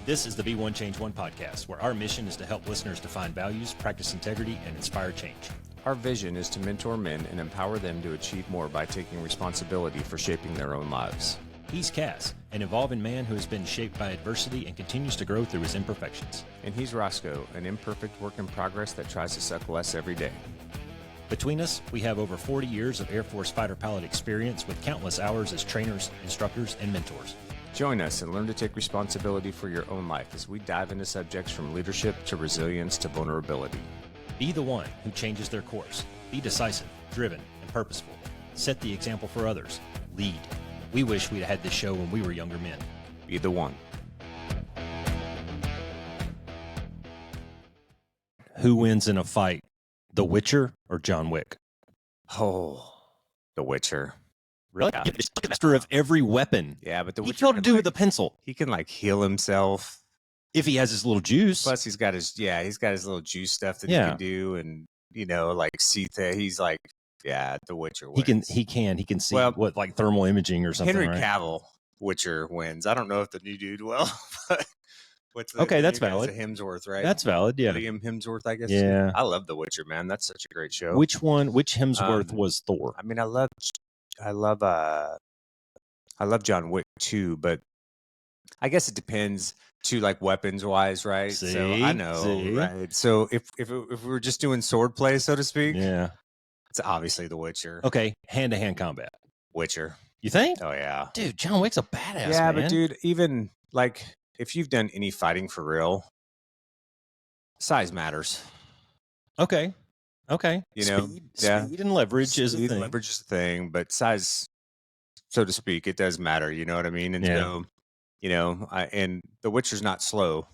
This is the Be One Change One podcast, where our mission is to help listeners define values, practice integrity, and inspire change. Our vision is to mentor men and empower them to achieve more by taking responsibility for shaping their own lives. He's CAS, an evolving man who has been shaped by adversity and continues to grow through his imperfections. And he's Roscoe, an imperfect work in progress that tries to suck less every day. Between us, we have over 40 years of Air Force fighter pilot experience with countless hours as trainers, instructors, and mentors. Join us and learn to take responsibility for your own life as we dive into subjects from leadership to resilience to vulnerability. Be the one who changes their course. Be decisive, driven, and purposeful. Set the example for others. Lead. We wish we'd had this show when we were younger men. Be the one. Who wins in a fight, The Witcher or John Wick? Oh, The Witcher. Really? Yeah. He's the master of every weapon. Yeah, but The He Witcher killed a can, dude with a pencil. he can heal himself. If he has his little juice. Plus, he's got his little juice stuff that he can do, and see he's like, The Witcher wins. He can see what thermal imaging or something. Henry right? Cavill, Witcher wins. I don't know if the new dude will, but that's valid. Hemsworth, right? That's valid. Yeah, Liam Hemsworth, I guess. Yeah, I love The Witcher, man. That's such a great show. Which Hemsworth was Thor? I mean, I love John Wick too, but I guess it depends too, like weapons wise, right? So I know, right? So if we were just doing sword play, so to speak, yeah, it's obviously The Witcher. Okay, hand to hand combat, Witcher. You think? Oh yeah, dude, John Wick's a badass. Yeah, man. but dude, even like if you've done any fighting for real, size matters. Okay. Speed and leverage is a thing. Leverage is a thing, but size, so to speak, it does matter. You know what I mean? And so, and The Witcher's not slow.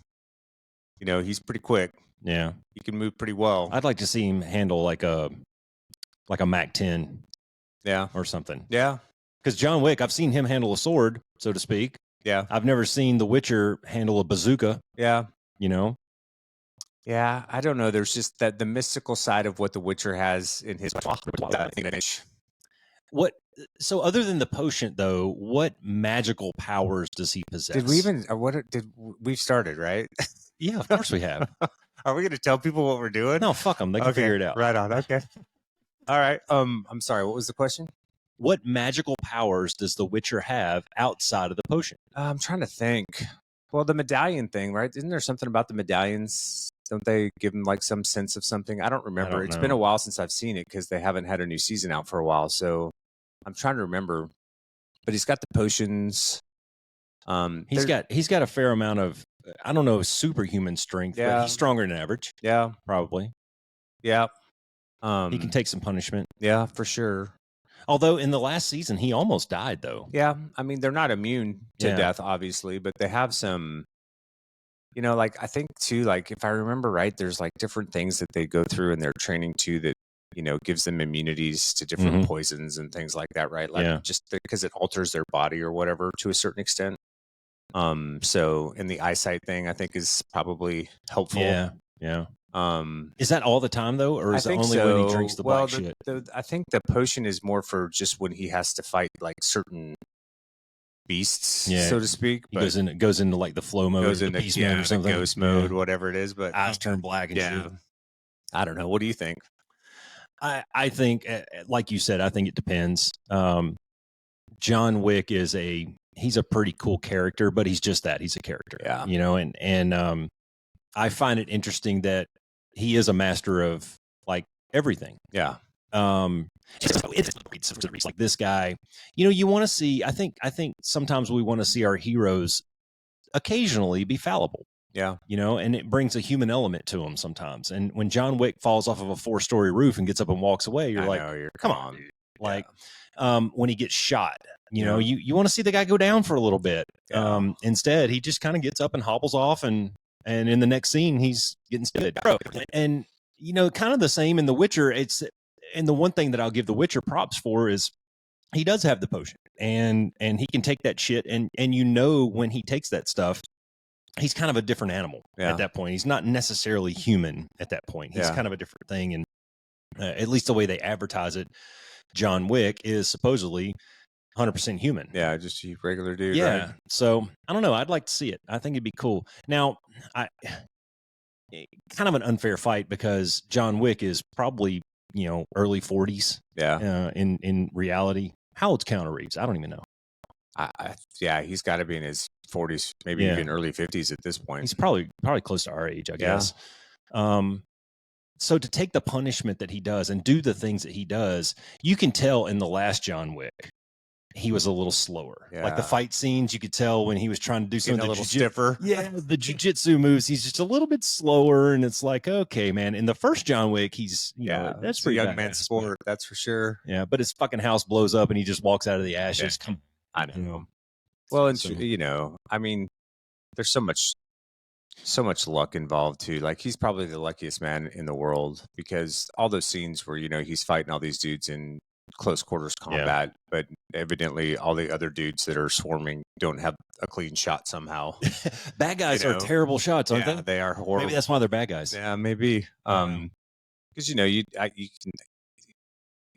He's pretty quick. Yeah, he can move pretty well. I'd like to see him handle like a Mac 10, or something. Yeah, because John Wick, I've seen him handle a sword, so to speak. Yeah, I've never seen The Witcher handle a bazooka. Yeah, Yeah, I don't know. There's just that the mystical side of what The Witcher has in his What? So other than the potion, though, what magical powers does he possess? Did we even? We've started, right? Yeah, of course we have. Are we going to tell people what we're doing? No, fuck them. They can figure it out. Right on. Okay. All right. I'm sorry. What was the question? What magical powers does The Witcher have outside of the potion? I'm trying to think. Well, the medallion thing, right? Isn't there something about the medallions? Don't they give him like some sense of something? I don't remember. It's been a while since I've seen it because they haven't had a new season out for a while. So I'm trying to remember. But he's got the potions. He's got a fair amount of, I don't know, superhuman strength, but he's stronger than average. Yeah, probably. Yeah. He can take some punishment. Yeah, for sure. Although in the last season, he almost died, though. Yeah, I mean, they're not immune to death, obviously, but they have some, I think, too, like, if I remember right, there's, like, different things that they go through in their training, too, that, gives them immunities to different poisons and things like that, right? Like, just because it alters their body or whatever to a certain extent. So, and the eyesight thing, I think, is probably helpful. Yeah. Is that all the time though, or is it only when he drinks the black shit? I think the potion is more for just when he has to fight like certain beasts, so to speak. He goes into like the flow mode, the beast mode, or something, ghost mode, whatever it is. But eyes turn black and shit. I don't know. What do you think? I think, like you said, I think it depends. John Wick he's a pretty cool character, but he's just that. He's a character, and I find it interesting that he is a master of like everything. Yeah. It's like this guy, you want to see, I think sometimes we want to see our heroes occasionally be fallible. Yeah. And it brings a human element to them sometimes. And when John Wick falls off of a 4-story roof and gets up and walks away, you're come on. Dude. Like, when he gets shot, you want to see the guy go down for a little bit. Yeah. Instead, he just kind of gets up and hobbles off, and in the next scene, he's getting studded. And, kind of the same in The Witcher. And the one thing that I'll give The Witcher props for is he does have the potion, and he can take that shit. And when he takes that stuff, he's kind of a different animal at that point. He's not necessarily human at that point. He's kind of a different thing. And at least the way they advertise it, John Wick is supposedly 100% human. Yeah, just a regular dude. Yeah. Right? So I don't know. I'd like to see it. I think it'd be cool. Now, kind of an unfair fight because John Wick is probably, early 40s. Yeah. In reality. How old's Keanu Reeves? I don't even know. Yeah, he's got to be in his 40s, maybe even early 50s at this point. He's probably close to our age, I guess. So to take the punishment that he does and do the things that he does, you can tell in the last John Wick, he was a little slower. Yeah. Like the fight scenes, you could tell when he was trying to do something a little stiffer. Yeah, the jiu-jitsu moves, he's just a little bit slower, and it's like, okay, man. In the first John Wick, he's that's pretty young man's sport, that's for sure. Yeah, but his fucking house blows up and he just walks out of the ashes. Yeah. I know. Well, and I mean, there's so much luck involved too. Like he's probably the luckiest man in the world because all those scenes where he's fighting all these dudes in close quarters combat, but evidently all the other dudes that are swarming don't have a clean shot somehow. Bad guys are terrible shots, aren't they? They are horrible. Maybe that's why they're bad guys. Yeah, maybe. Because you can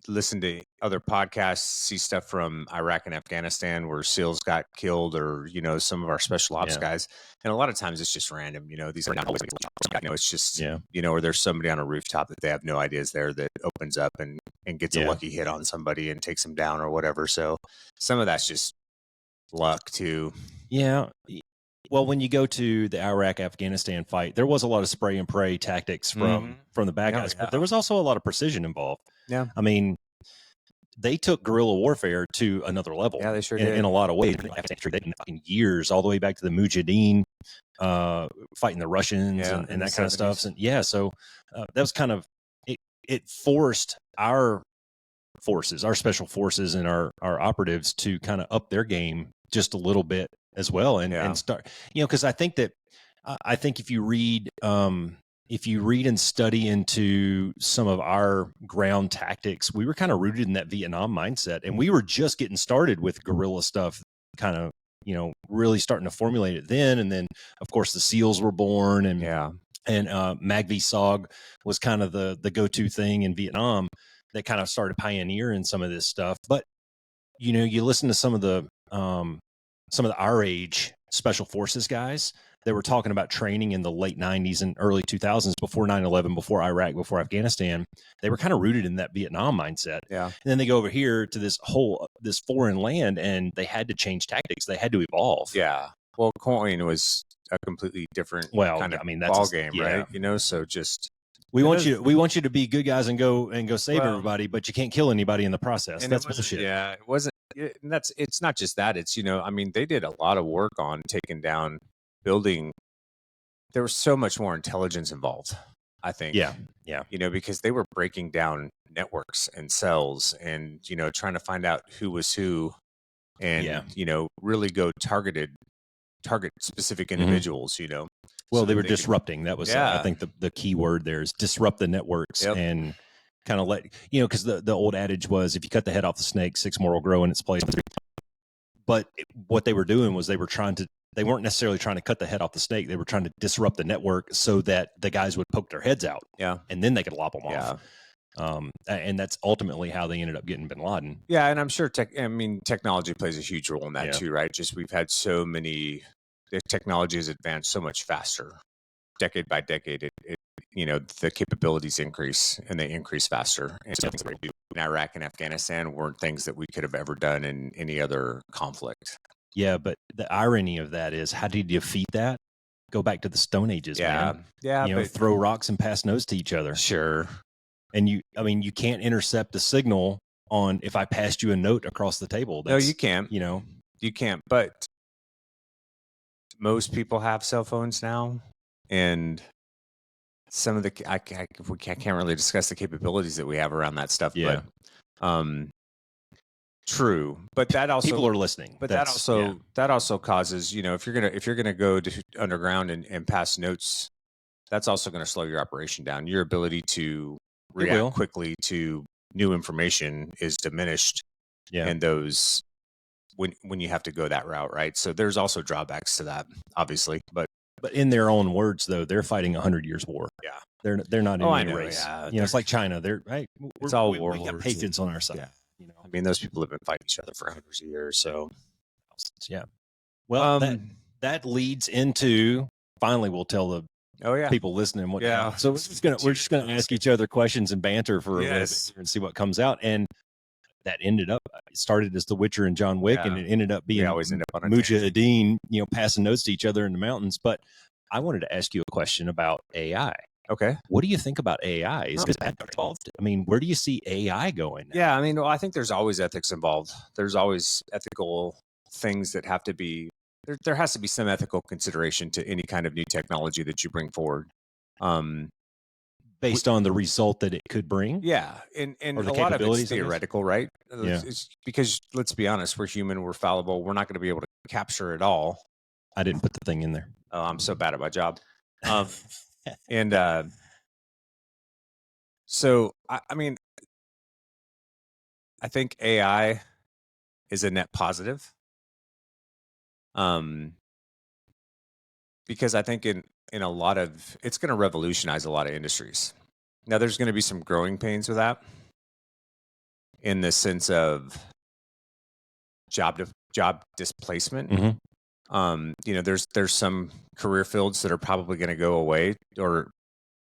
listen to other podcasts, see stuff from Iraq and Afghanistan where SEALs got killed, or some of our special ops guys, and a lot of times it's just random. These are not always. It's just or there's somebody on a rooftop that they have no idea is there that opens up and gets a lucky hit on somebody and takes them down or whatever. So some of that's just luck too. Yeah. Well, when you go to the Iraq-Afghanistan fight, there was a lot of spray and pray tactics from the bad guys, but there was also a lot of precision involved. Yeah. I mean, they took guerrilla warfare to another level. Yeah, they sure did. In a lot of ways. In years, all the way back to the Mujahideen, fighting the Russians and that kind of stuff. And so that was kind of, it forced our forces, our special forces and our operatives to kind of up their game just a little bit as well. And start, because I think if you read and study into some of our ground tactics, we were kind of rooted in that Vietnam mindset, and we were just getting started with guerrilla stuff, kind of, really starting to formulate it then. And then of course the SEALs were born, and MAGV-SOG was kind of the go-to thing in Vietnam that kind of started pioneering some of this stuff. But, you listen to some of the our age special forces guys that were talking about training in the late 90s and early 2000s, before 9/11, before Iraq, before Afghanistan. They were kind of rooted in that Vietnam mindset. Yeah. And then they go over here to this foreign land, and they had to change tactics. They had to evolve. Yeah. Well, coin was a completely different kind of ball game, right? So just we want you to be good guys and go save everybody, but you can't kill anybody in the process. And that's bullshit. Yeah, it wasn't. It's not just that. It's they did a lot of work on taking down, building. There was so much more intelligence involved, I think. Yeah. Because they were breaking down networks and cells, and trying to find out who was who, and really go target specific individuals. Well, so they were disrupting. That was, I think, the key word there is disrupt the networks and kind of let, because the old adage was, if you cut the head off the snake, 6 more will grow in its place. But what they were doing was they weren't necessarily trying to cut the head off the snake. They were trying to disrupt the network so that the guys would poke their heads out. Yeah. And then they could lop them off. And that's ultimately how they ended up getting bin Laden. Yeah. And I'm sure technology plays a huge role in that too, right? Just we've had the technology has advanced so much faster, decade by decade. The capabilities increase, and they increase faster. And so things that we do in Iraq and Afghanistan weren't things that we could have ever done in any other conflict. Yeah, but the irony of that is, how did you defeat that? Go back to the Stone Ages, man. Yeah. Throw rocks and pass notes to each other. Sure. And you can't intercept the signal on if I passed you a note across the table. No, you can't. You can't. But most people have cell phones now, and some of the I can't really discuss the capabilities that we have around that stuff. Yeah. But true. But that also, people are listening. But that also causes, if you're gonna go to underground and pass notes, that's also going to slow your operation down. Your ability to react quickly to new information is diminished. Yeah. And those when you have to go that route, right? So there's also drawbacks to that, obviously. But in their own words, though, they're fighting 100 years war. Yeah. They're not in any race. Yeah. It's like China. They're right. It's all war. We got patience on our side. Yeah. I mean, those people have been fighting each other for hundreds of years. So, yeah. Well, that leads into, finally, we'll tell the people listening what. Yeah. So we're just gonna ask each other questions and banter for a little bit and see what comes out. And that ended up, it started as The Witcher and John Wick, and it ended up being Mujahideen, passing notes to each other in the mountains. But I wanted to ask you a question about AI. Okay. What do you think about AI? Is that involved? I mean, where do you see AI going now? Yeah, I mean, I think there's always ethics involved. There's always ethical things that have to be, there has to be some ethical consideration to any kind of new technology that you bring forward. Based on the result that it could bring? Yeah, and a lot of it's theoretical, right? Yeah. It's because, let's be honest, we're human, we're fallible, we're not going to be able to capture it all. I didn't put the thing in there. Oh, I'm so bad at my job. So, I mean, I think AI is a net positive. Because I think in a lot of, it's going to revolutionize a lot of industries. Now, there's going to be some growing pains with that, in the sense of job displacement. Mm-hmm. There's some career fields that are probably going to go away or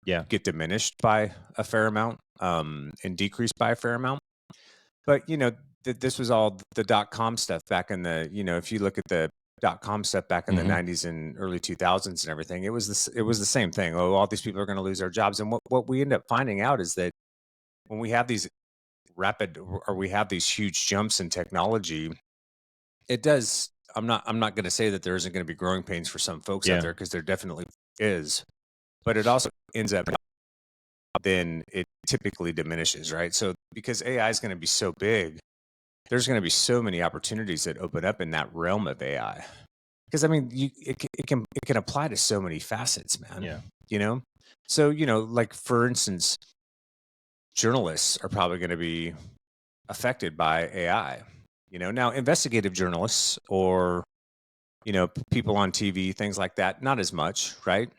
get diminished by a fair amount, and decreased by a fair amount. But this was all the .com stuff back in the, if you look at the .com stuff back in the 90s and early 2000s and everything, it was the same thing. Oh, all these people are going to lose their jobs. And what we end up finding out is that when we have these huge jumps in technology, it does. I'm not going to say that there isn't going to be growing pains for some folks out there, because there definitely is, but it also ends up, then it typically diminishes, right? So because AI is going to be so big, there's going to be so many opportunities that open up in that realm of AI. Because I mean, it can apply to so many facets, man. Yeah. So like, for instance, journalists are probably going to be affected by AI. Now investigative journalists or people on TV, things like that, not as much, right?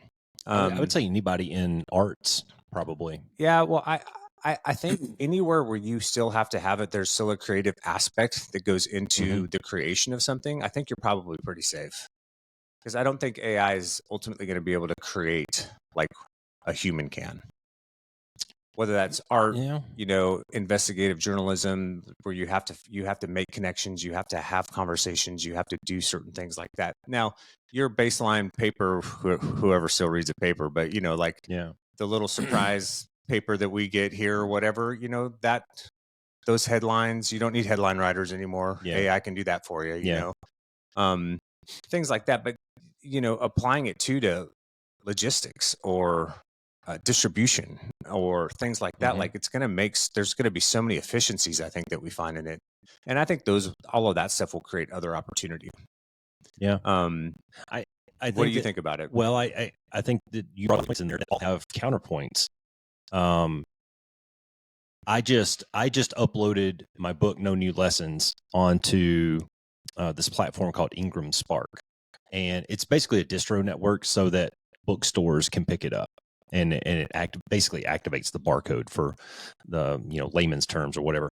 I would say anybody in arts, probably. Yeah, well, I think anywhere where you still have to have it, there's still a creative aspect that goes into the creation of something. I think you're probably pretty safe, because I don't think AI is ultimately going to be able to create like a human can. Whether that's art, investigative journalism, where you have to make connections, you have to have conversations, you have to do certain things like that. Now, your baseline paper, whoever still reads a paper, but the little surprise paper that we get here or whatever, that those headlines, you don't need headline writers anymore. AI can do that for you, you know, things like that. But, applying it to logistics or distribution or things like that, like it's going to there's going to be so many efficiencies, I think, that we find in it. And I think all of that stuff will create other opportunity. Yeah. I think, what do you think about it? Well, I think that you brought points in there that all have counterpoints. I just uploaded my book, No New Lessons, onto this platform called Ingram Spark. And it's basically a distro network so that bookstores can pick it up. And it basically activates the barcode for the layman's terms or whatever.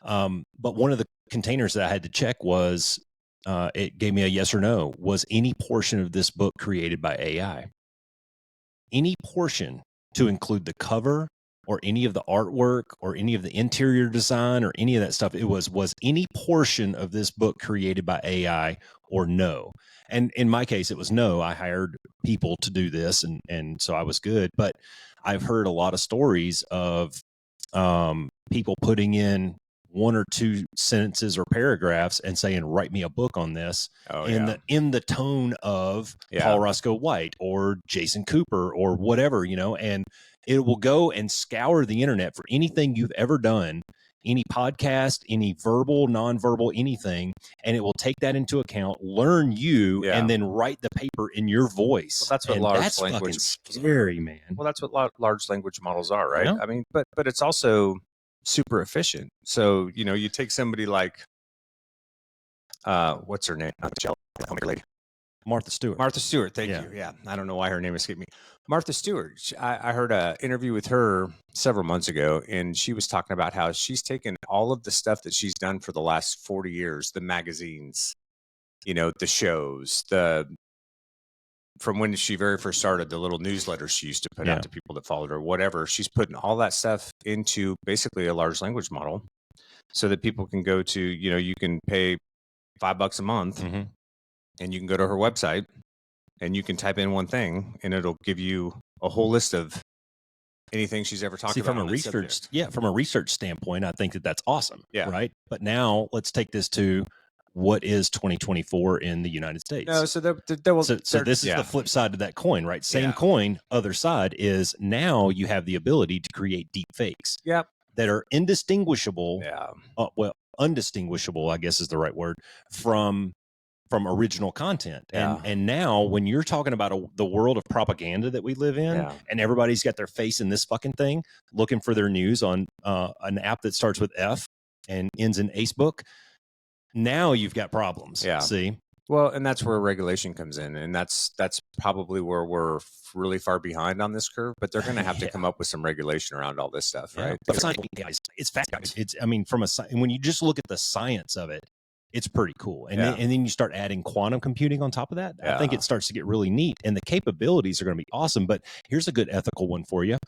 But one of the containers that I had to check was it gave me a yes or no. Was any portion of this book created by AI? Any portion, to include the cover or any of the artwork or any of the interior design or any of that stuff. It was any portion of this book created by AI or no? And in my case, it was no. I hired people to do this, and so I was good. But I've heard a lot of stories of people putting in one or two sentences or paragraphs and saying, write me a book on this in the tone of Paul Roscoe White or Jason Cooper or whatever, and it will go and scour the internet for anything you've ever done, any podcast, any verbal, nonverbal, anything, and it will take that into account, learn you, and then write the paper in your voice. Well, that's what large language scary, man. Well, that's what large language models are, right? I mean, but it's also super efficient. So, you take somebody like what's her name? Not the lady. Martha Stewart. Martha Stewart, thank you. Yeah, I don't know why her name escaped me. Martha Stewart. I heard an interview with her several months ago, and she was talking about how she's taken all of the stuff that she's done for the last 40 years, the magazines, the shows, from when she very first started, the little newsletters she used to put out to people that followed her, whatever. She's putting all that stuff into basically a large language model so that people can go to, you can pay $5 a month and you can go to her website and you can type in one thing and it'll give you a whole list of anything she's ever talked about. From a research standpoint, I think that's awesome. Yeah. Right. But now let's take this to what is 2024 in the United States. No, so this is the flip side of that coin, right? Same coin, other side is now you have the ability to create deep fakes. Yep. That are indistinguishable. Undistinguishable, I guess is the right word, from original content. And now when you're talking about the world of propaganda that we live in, and everybody's got their face in this fucking thing, looking for their news on an app that starts with F and ends in Facebook, now you've got problems. Yeah. See? Well, and that's where regulation comes in. And that's probably where we're really far behind on this curve, but they're going to have to come up with some regulation around all this stuff, right? It's fast, guys. When you just look at the science of it, it's pretty cool. And then you start adding quantum computing on top of that. I think it starts to get really neat, and the capabilities are going to be awesome. But here's a good ethical one for you.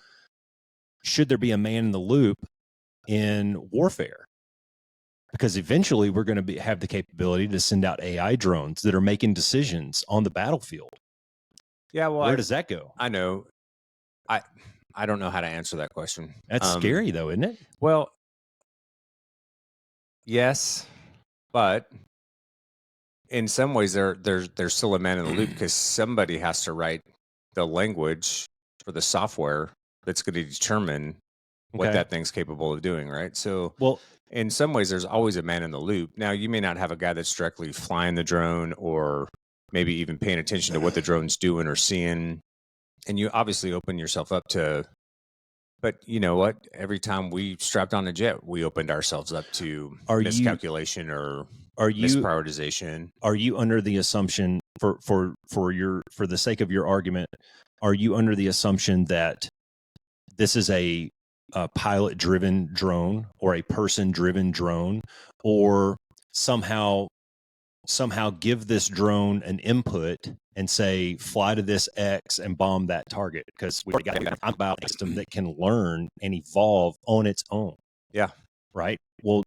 Should there be a man in the loop in warfare? Because eventually we're going to have the capability to send out AI drones that are making decisions on the battlefield. Yeah, well, where does that go? I know. I don't know how to answer that question. That's scary, though, isn't it? Well, yes, but in some ways there's still a man in the loop because somebody has to write the language for the software that's going to determine what that thing's capable of doing, right? So, well, in some ways, there's always a man in the loop. Now, you may not have a guy that's directly flying the drone or maybe even paying attention to what the drone's doing or seeing. And you obviously open yourself up to, but you know what? Every time we strapped on a jet, we opened ourselves up to miscalculation or misprioritization. Are you under the assumption, for the sake of your argument, are you under the assumption that this is a pilot-driven drone or a person-driven drone, or somehow give this drone an input and say, fly to this X and bomb that target? Because we've got about a system that can learn and evolve on its own. Yeah. Right? Well,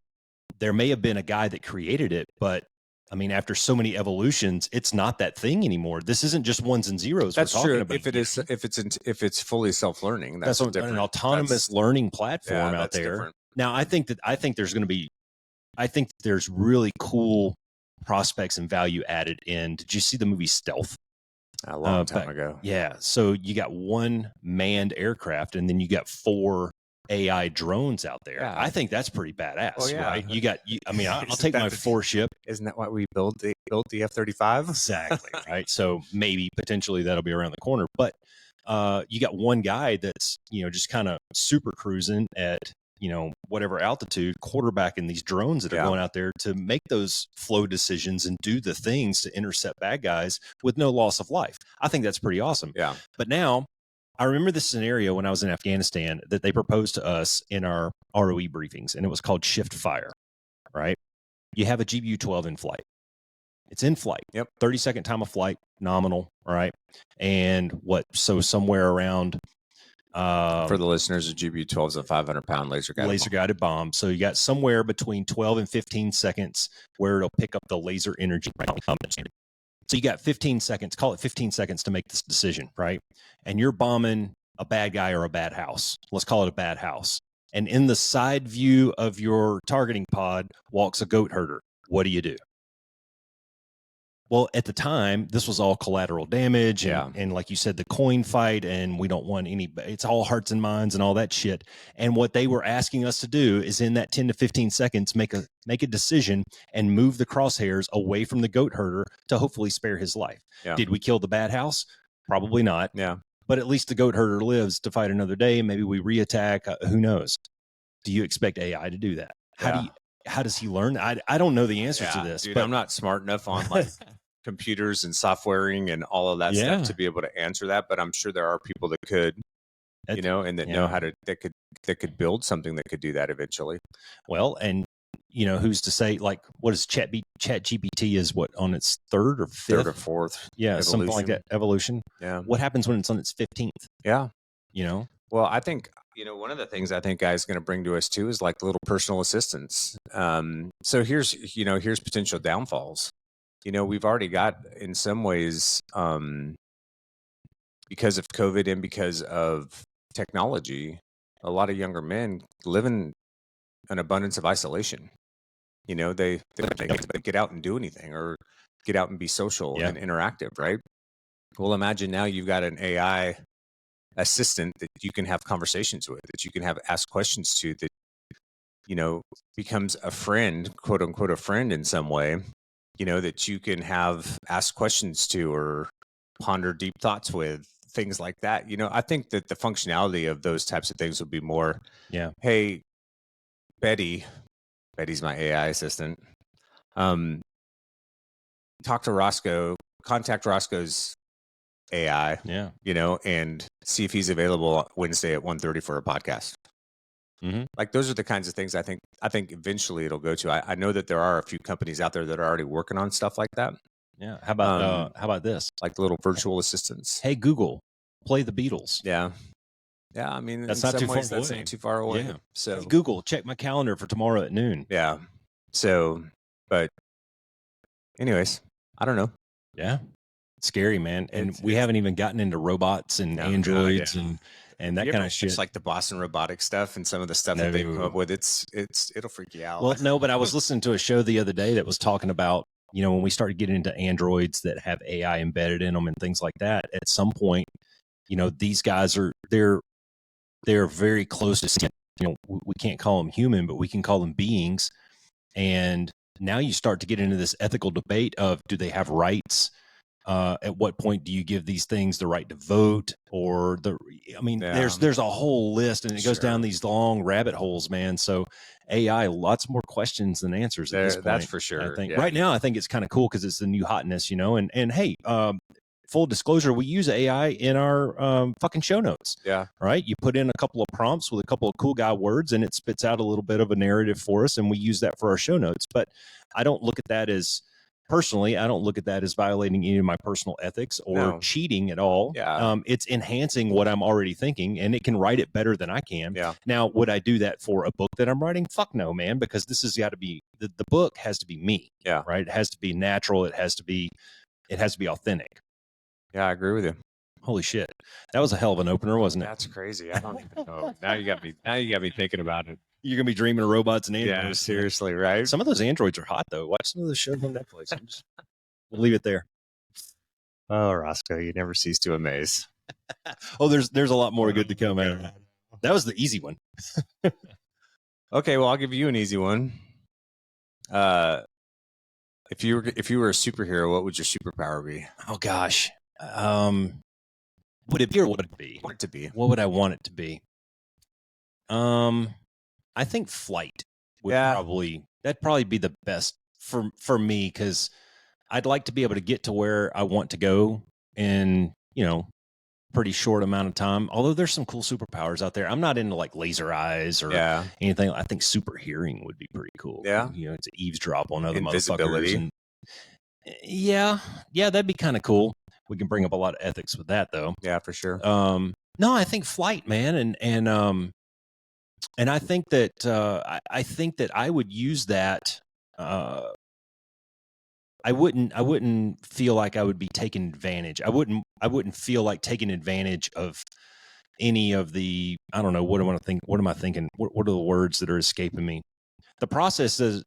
there may have been a guy that created it, but I mean, after so many evolutions, it's not that thing anymore. This isn't just ones and zeros. That's true. If it's fully self-learning, that's an autonomous learning platform out there. Different. Now, I think there's really cool prospects and value added in. Did you see the movie Stealth? A long time ago. Yeah. So you got one manned aircraft, and then you got 4 AI drones out there. Yeah. I think that's pretty badass, right? I'll take my 4 ship. Isn't that why we built the F-35? Exactly, right? So maybe potentially that'll be around the corner. But you got one guy that's, just kind of super cruising at, whatever altitude, quarterbacking these drones that are going out there to make those flow decisions and do the things to intercept bad guys with no loss of life. I think that's pretty awesome. Yeah. But now, I remember this scenario when I was in Afghanistan that they proposed to us in our ROE briefings, and it was called shift fire, right? You have a GBU-12 in flight. It's in flight. Yep. 30-second time of flight, nominal, right? And so somewhere around... for the listeners, a GBU-12 is a 500-pound laser-guided bomb. So you got somewhere between 12 and 15 seconds where it'll pick up the laser energy. So you got 15 seconds, call it 15 seconds to make this decision, right? And you're bombing a bad guy or a bad house. Let's call it a bad house. And in the side view of your targeting pod walks a goat herder. What do you do? Well, at the time, this was all collateral damage and like you said, the coin fight, and we don't want it's all hearts and minds and all that shit. And what they were asking us to do is in that 10 to 15 seconds, make a decision and move the crosshairs away from the goat herder to hopefully spare his life. Yeah. Did we kill the bad house? Probably not. Yeah. But at least the goat herder lives to fight another day. Maybe we reattack. Who knows? Do you expect AI to do that? How does he learn? I don't know the answer to this. Dude, but I'm not smart enough on computers and softwaring and all of that stuff to be able to answer that. But I'm sure there are people that could, you know, and that know how to, that could build something that could do that eventually. Well, and you know, who's to say, like, what is Chat GPT is what, on its third or fourth? Yeah. Evolution. Something like that. Evolution. Yeah. What happens when it's on its 15th? Yeah. You know? Well, I think, you know, one of the things I think is going to bring to us too is like little personal assistants. So here's potential downfalls. You know, we've already got, in some ways, because of COVID and because of technology, a lot of younger men live in an abundance of isolation. You know, they don't get out and do anything or get out and be social and interactive, right? Well, imagine now you've got an AI assistant that you can have conversations with, that you can ask questions to, that, you know, becomes a friend, quote unquote, a friend in some way, you know, that you can ask questions to or ponder deep thoughts with, things like that. You know, I think that the functionality of those types of things would be more, hey, Betty's my AI assistant. Talk to Roscoe, contact Roscoe's AI, you know, and see if he's available Wednesday at 1:30 for a podcast. Like, those are the kinds of things I think eventually it'll go to. I know that there are a few companies out there that are already working on stuff like that. Yeah. How about this? Like little virtual assistants. Hey, Google, play the Beatles. Yeah. Yeah. I mean, that's not too far away. Yeah. So hey, Google, check my calendar for tomorrow at noon. Yeah. So, but anyways, I don't know. Yeah. It's scary, man. And we haven't even gotten into robots and androids and that kind of shit. It's like the Boston Robotics stuff and some of the stuff that they've come up with. It'll freak you out. Well, no, but I was listening to a show the other day that was talking about, you know, when we started getting into androids that have AI embedded in them and things like that, at some point, you know, these guys they're very close to, you know, we can't call them human, but we can call them beings. And now you start to get into this ethical debate of, do they have rights? At what point do you give these things the right to vote? Or there's a whole list, and it goes down these long rabbit holes, man. So AI, lots more questions than answers at this point. That's for sure. I think right now, I think it's kind of cool because it's the new hotness, you know. And hey, full disclosure, we use AI in our fucking show notes. Yeah. Right. You put in a couple of prompts with a couple of cool guy words, and it spits out a little bit of a narrative for us, and we use that for our show notes. But I don't look at that as, personally, I don't look at that as violating any of my personal ethics or cheating at all. Yeah. It's enhancing what I'm already thinking, and it can write it better than I can. Yeah. Now, would I do that for a book that I'm writing? Fuck no, man, because this has got to be, the book has to be me. Yeah. Right. It has to be natural. It has to be authentic. Yeah, I agree with you. Holy shit. That was a hell of an opener, wasn't it? That's crazy. I don't even know. Now you got me thinking about it. You're going to be dreaming of robots and androids. Yeah, seriously, right? Some of those androids are hot, though. Watch some of those shows on Netflix. We'll leave it there. Oh, Roscoe, you never cease to amaze. Oh, there's a lot more good to come out of that. That was the easy one. Okay, well, I'll give you an easy one. If you were a superhero, what would your superpower be? Oh gosh. Would it be or would it be? Want it to be. What would I want it to be? I think flight would probably be the best for me, because I'd like to be able to get to where I want to go in, you know, pretty short amount of time. Although there's some cool superpowers out there. I'm not into like laser eyes or anything. I think super hearing would be pretty cool. Yeah. You know, to eavesdrop on other invisibility. motherfuckers. And, yeah, that'd be kind of cool. We can bring up a lot of ethics with that, though. Yeah, for sure. No, I think flight, man, and I think that I think that I would use that. I wouldn't feel like I would be taking advantage. I wouldn't feel like taking advantage of any of the, I don't know, what am I thinking? What are the words that are escaping me? The processes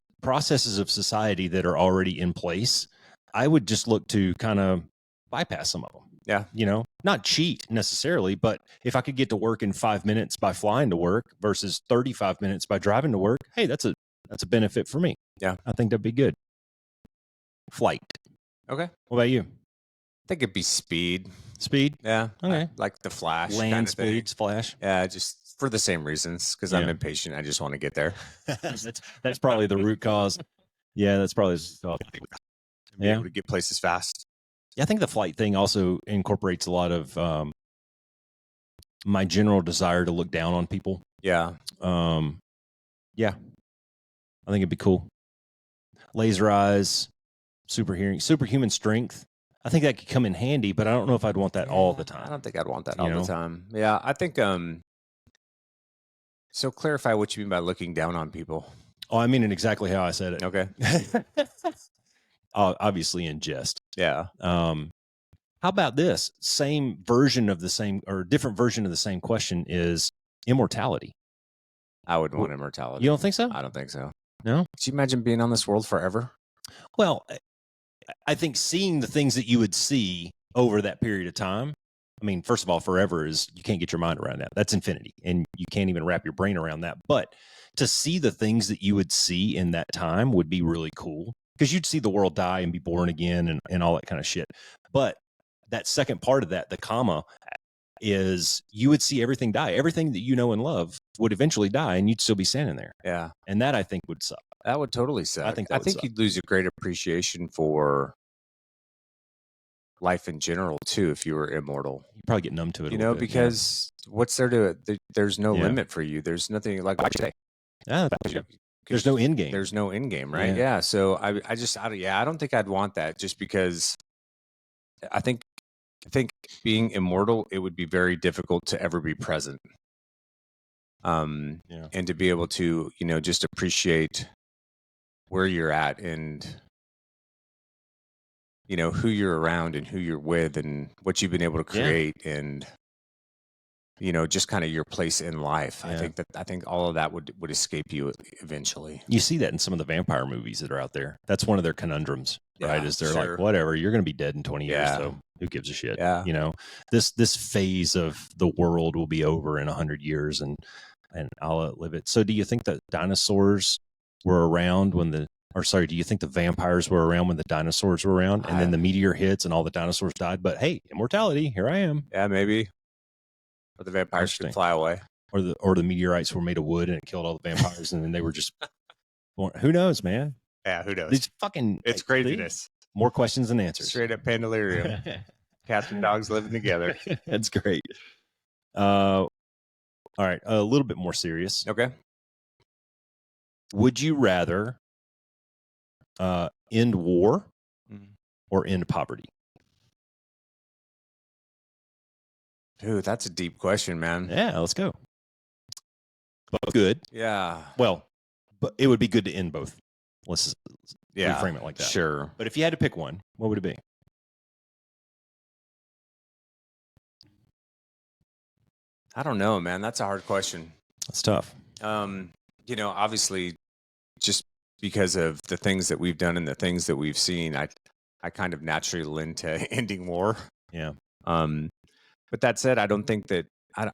of society that are already in place, I would just look to kind of bypass some of them. Yeah. You know, not cheat necessarily, but if I could get to work in 5 minutes by flying to work versus 35 minutes by driving to work, hey, that's a benefit for me. Yeah. I think that'd be good. Flight. Okay. What about you? I think it'd be speed. Speed? Yeah. Okay. Like the Flash. Land kind of speeds, Flash. Yeah, just for the same reasons, because I'm impatient. I just want to get there. That's probably the root cause. Yeah, that's probably be able to get places fast. Yeah, I think the flight thing also incorporates a lot of my general desire to look down on people. Yeah. Yeah. I think it'd be cool. Laser eyes, superhuman strength. I think that could come in handy, but I don't know if I'd want that all the time. I don't think I'd want that all the time. Yeah, I think so clarify what you mean by looking down on people. Oh, I mean it exactly how I said it. Okay. Obviously in jest. Yeah. How about this? Same version of the same or different version of the same question is immortality. I would want immortality. You don't think so? I don't think so. No? Could you imagine being on this world forever? Well, I think seeing the things that you would see over that period of time, I mean, first of all, forever is you can't get your mind around that. That's infinity, and you can't even wrap your brain around that. But to see the things that you would see in that time would be really cool because you'd see the world die and be born again and all that kind of shit. But that second part of that, the comma, is you would see everything die. Everything that you know and love would eventually die, and you'd still be standing there. Yeah. And that, I think, would suck. That would totally suck. I think you'd lose a great appreciation for life in general too if you were immortal. You probably get numb to it. Because what's there to it? There's no limit for you. There's nothing like what you say. Yeah, there's no end game. There's no end game, right? Yeah. So I don't think I'd want that just because I think being immortal, it would be very difficult to ever be present. And to be able to, just appreciate where you're at and, who you're around and who you're with and what you've been able to create and, just kind of your place in life. Yeah. I think all of that would escape you eventually. You see that in some of the vampire movies that are out there. That's one of their conundrums, right? Is they're like, whatever, you're going to be dead in 20 years. So who gives a shit? Yeah. This phase of the world will be over in 100 years and I'll outlive it. So do you think that dinosaurs were around do you think the vampires were around when the dinosaurs were around and then the meteor hits and all the dinosaurs died? But hey, immortality, here I am. Yeah, maybe. Or the vampires could fly away. Or the meteorites were made of wood and it killed all the vampires and then they were just born. Who knows, man? Yeah, who knows? It's craziness. More questions than answers. Straight up Pandalarium. Cats and dogs living together. That's great. All right, a little bit more serious. Okay. Would you rather end war or end poverty? Dude, that's a deep question, man. Yeah, let's go. Both good. Yeah. Well, but it would be good to end both. Let's reframe it like that. Sure. But if you had to pick one, what would it be? I don't know, man. That's a hard question. That's tough. Obviously, just because of the things that we've done and the things that we've seen, I kind of naturally lean to ending war. Yeah. But that said, I don't think that I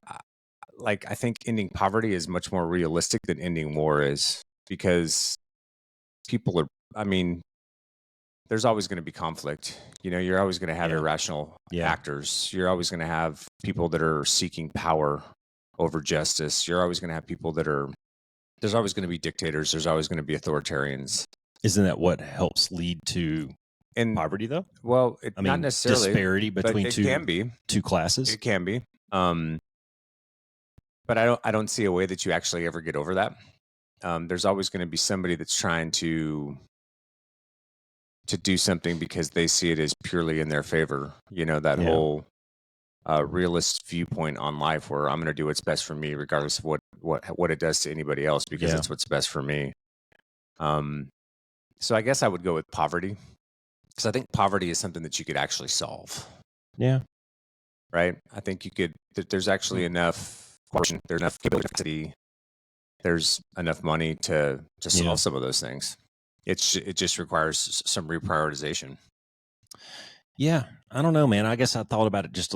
think ending poverty is much more realistic than ending war is because there's always going to be conflict. You're always going to have irrational actors. You're always going to have people that are seeking power over justice. You're always going to have people there's always going to be dictators. There's always going to be authoritarians. Isn't that what helps lead to poverty, though? Well, not necessarily. Disparity between two classes. It can be. But I don't see a way that you actually ever get over that. There's always going to be somebody that's trying to do something because they see it as purely in their favor. Whole realist viewpoint on life where I'm going to do what's best for me, regardless of what it does to anybody else, because it's what's best for me. So I guess I would go with poverty because I think poverty is something that you could actually solve. Yeah. Right. I think you could. There's actually enough. There's enough capacity. There's enough money to solve some of those things. It just requires some reprioritization. Yeah, I don't know, man. I guess I thought about it just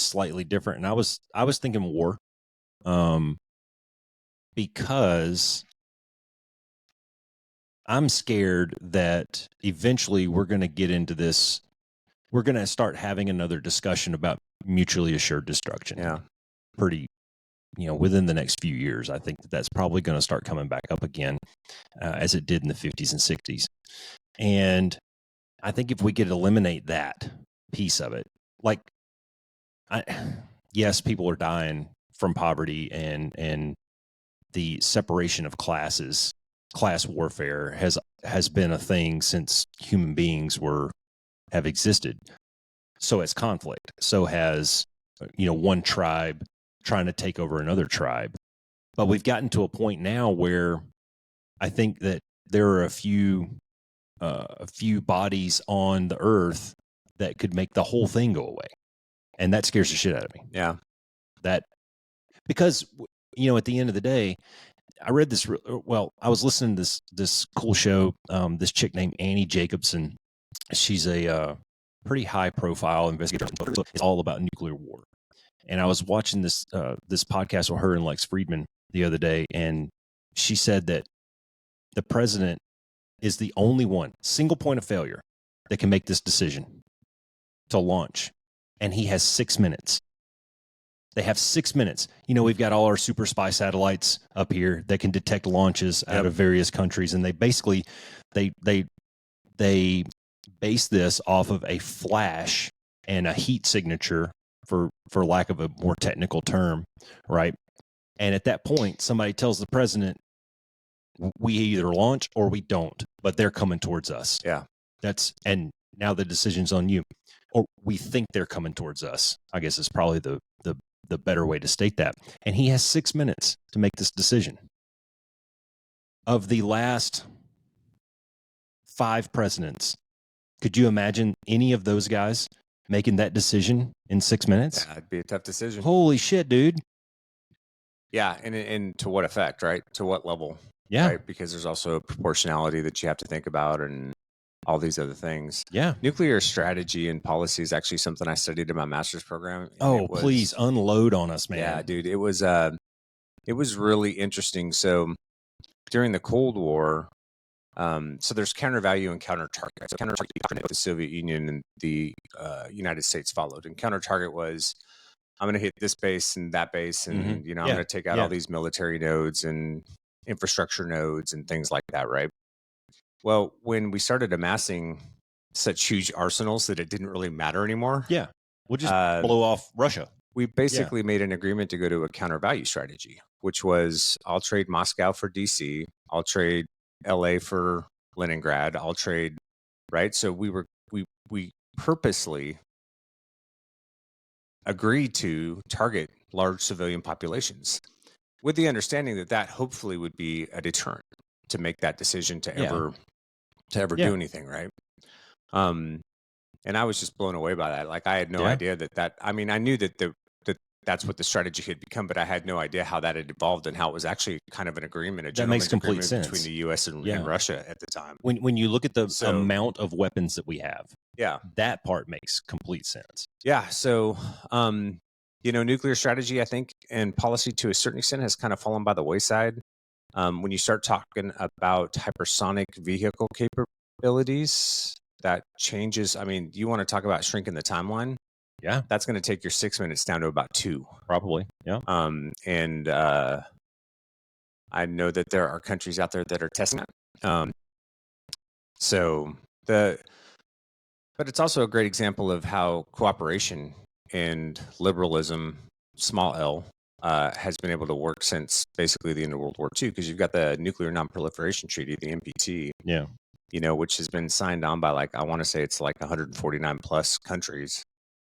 slightly different, and I was thinking war, because I'm scared that eventually we're going to get into this. We're going to start having another discussion about mutually assured destruction. Yeah, pretty. Within the next few years, I think that's probably going to start coming back up again, as it did in the 50s and 60s. And I think if we could eliminate that piece of it, like, yes, people are dying from poverty and the separation of classes, class warfare has been a thing since human beings have existed. So has conflict. So has, one tribe trying to take over another tribe. But we've gotten to a point now where I think that there are a few bodies on the earth that could make the whole thing go away. And that scares the shit out of me. Yeah. Because, at the end of the day, I read this. I was listening to this cool show. This chick named Annie Jacobson. She's a pretty high profile investigator. It's all about nuclear war. And I was watching this podcast with her and Lex Friedman the other day, and she said that the president is the only one, single point of failure, that can make this decision to launch. And he has 6 minutes. They have 6 minutes. We've got all our super spy satellites up here that can detect launches out of various countries. And they basically, they base this off of a flash and a heat signature, for lack of a more technical term, right? And at that point, somebody tells the president, we either launch or we don't, but they're coming towards us. Yeah. And now the decision's on you. Or we think they're coming towards us, I guess is probably the better way to state that. And he has 6 minutes to make this decision. Of the last 5 presidents, could you imagine any of those guys making that decision in 6 minutes? Yeah, it'd be a tough decision. Holy shit, dude. Yeah, and to what effect, right? To what level? Yeah. Right? Because there's also a proportionality that you have to think about and all these other things. Yeah. Nuclear strategy and policy is actually something I studied in my master's program. Oh, please unload on us, man. Yeah, dude. It was really interesting. So during the Cold War, so there's counter value and counter target. So counter target, the Soviet Union and the United States followed, and counter target was, I'm going to hit this base and that base, and I'm going to take out all these military nodes and infrastructure nodes and things like that, right? Well, when we started amassing such huge arsenals that it didn't really matter anymore. Yeah, we'll just blow off Russia. We basically made an agreement to go to a counter value strategy, which was, I'll trade Moscow for DC, I'll trade LA for Leningrad, I'll trade, right? So we purposely agreed to target large civilian populations with the understanding that hopefully would be a deterrent to make that decision to ever do anything, right? And I was just blown away by that. Like, I had no idea I knew that that's what the strategy had become, but I had no idea how that had evolved and how it was actually kind of an agreement, that makes complete sense between the U.S. and Russia at the time. When you look at the amount of weapons that we have, yeah, that part makes complete sense. Yeah. So, nuclear strategy, I think, and policy to a certain extent has kind of fallen by the wayside. When you start talking about hypersonic vehicle capabilities, that changes. I mean, you want to talk about shrinking the timeline? Yeah, that's going to take your 6 minutes down to about 2, probably. Yeah. And I know that there are countries out there that are testing that. But it's also a great example of how cooperation and liberalism, small L, has been able to work since basically the end of World War II, because you've got the Nuclear Non-Proliferation Treaty, the NPT, which has been signed on by, I want to say it's 149 plus countries,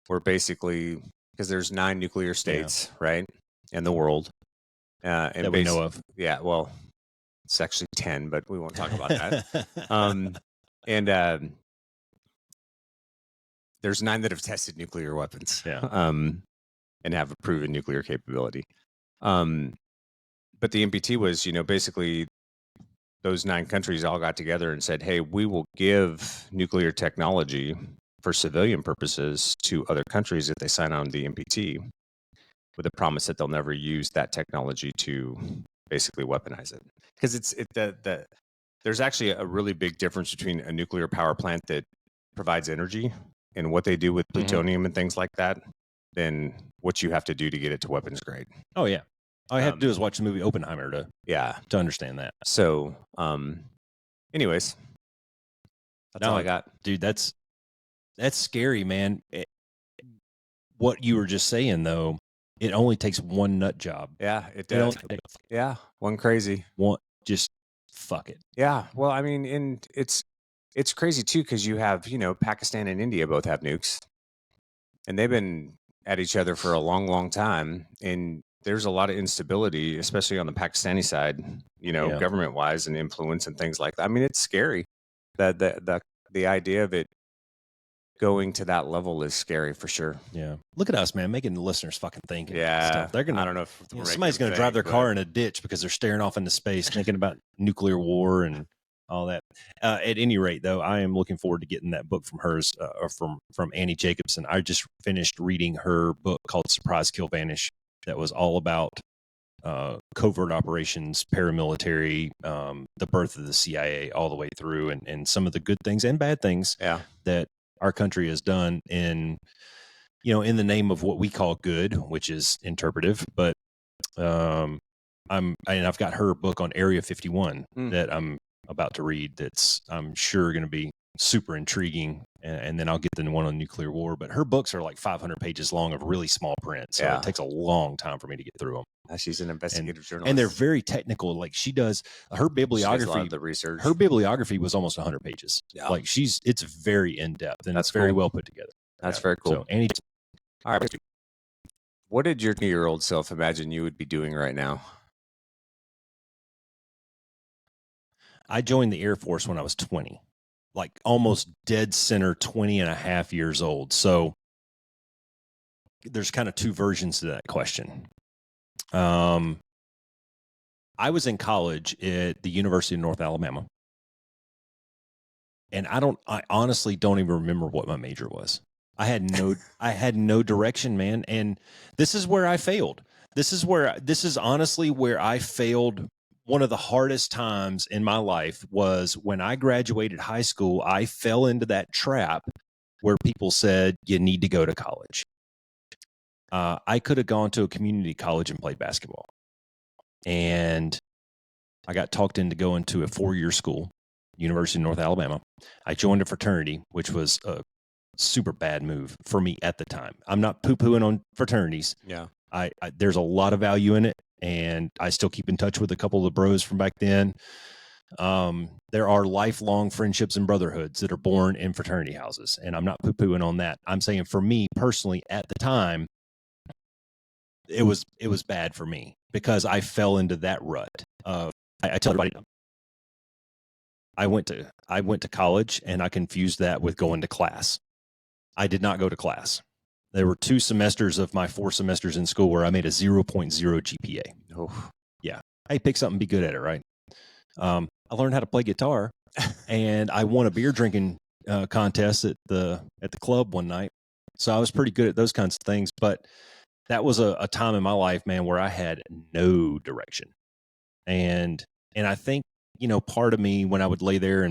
where basically, because there's 9 nuclear states, right, in the world. And that we know of. Yeah, well, it's actually 10, but we won't talk about that. There's 9 that have tested nuclear weapons, and have a proven nuclear capability. But the NPT was, basically those 9 countries all got together and said, hey, we will give nuclear technology for civilian purposes to other countries if they sign on the NPT, with a promise that they'll never use that technology to basically weaponize it. Because there's actually a really big difference between a nuclear power plant that provides energy and what they do with plutonium and things like that than what you have to do to get it to weapons grade. Oh, yeah. All you have to do is watch the movie Oppenheimer to understand that. So, anyways, That's all I got. Dude, that's scary, man. What you were just saying, though, it only takes one nut job. Yeah, it does. Yeah, one crazy. Just fuck it. Yeah, well, I mean, and it's crazy too because you have, Pakistan and India both have nukes, and they've been at each other for a long, long time, and there's a lot of instability, especially on the Pakistani side, government wise and influence and things like that. I mean, it's scary that the idea of it going to that level is scary for sure. Yeah. Look at us, man, making the listeners fucking think. Yeah. Stuff. They're gonna. I don't know if somebody's gonna drive their car in a ditch because they're staring off into space, thinking about nuclear war and all that. At any rate, though, I am looking forward to getting that book from hers, or from Annie Jacobson. I just finished reading her book called Surprise, Kill, Vanish. That was all about covert operations, paramilitary, the birth of the CIA, all the way through, and some of the good things and bad things that our country has done in the name of what we call good, which is interpretive. But I've got her book on Area 51 that I'm about to read. That's I'm sure going to be super intriguing. And then I'll get the one on nuclear war. But her books are like 500 pages long of really small print, so it takes a long time for me to get through them. She's an investigative journalist, and they're very technical. Like she does her bibliography. She does a lot of the research. Her bibliography was almost 100 pages. Yeah. Like it's very in depth and it's very well put together. That's very cool. So Annie, all right. What did your 2-year-old self imagine you would be doing right now? I joined the Air Force when I was 20, like almost dead center 20 and a half years old. So there's kind of two versions to that question. I was in college at the University of North Alabama, and I honestly don't even remember what my major was. I had no direction, man. And this is where I failed. This is honestly where I failed. One of the hardest times in my life was when I graduated high school. I fell into that trap where people said, you need to go to college. I could have gone to a community college and played basketball. And I got talked into going to a 4-year school, University of North Alabama. I joined a fraternity, which was a super bad move for me at the time. I'm not poo-pooing on fraternities. Yeah. There's a lot of value in it, and I still keep in touch with a couple of the bros from back then. There are lifelong friendships and brotherhoods that are born in fraternity houses, and I'm not poo-pooing on that. I'm saying for me personally at the time, it was bad for me because I fell into that rut of I tell everybody I went to college and I confused that with going to class. I did not go to class. There were 2 semesters of my 4 semesters in school where I made a 0.0 GPA. Oh, yeah. Hey, pick something, be good at it, right? I learned how to play guitar, and I won a beer drinking contest at the club one night. So I was pretty good at those kinds of things. But that was a time in my life, man, where I had no direction. And I think, part of me when I would lay there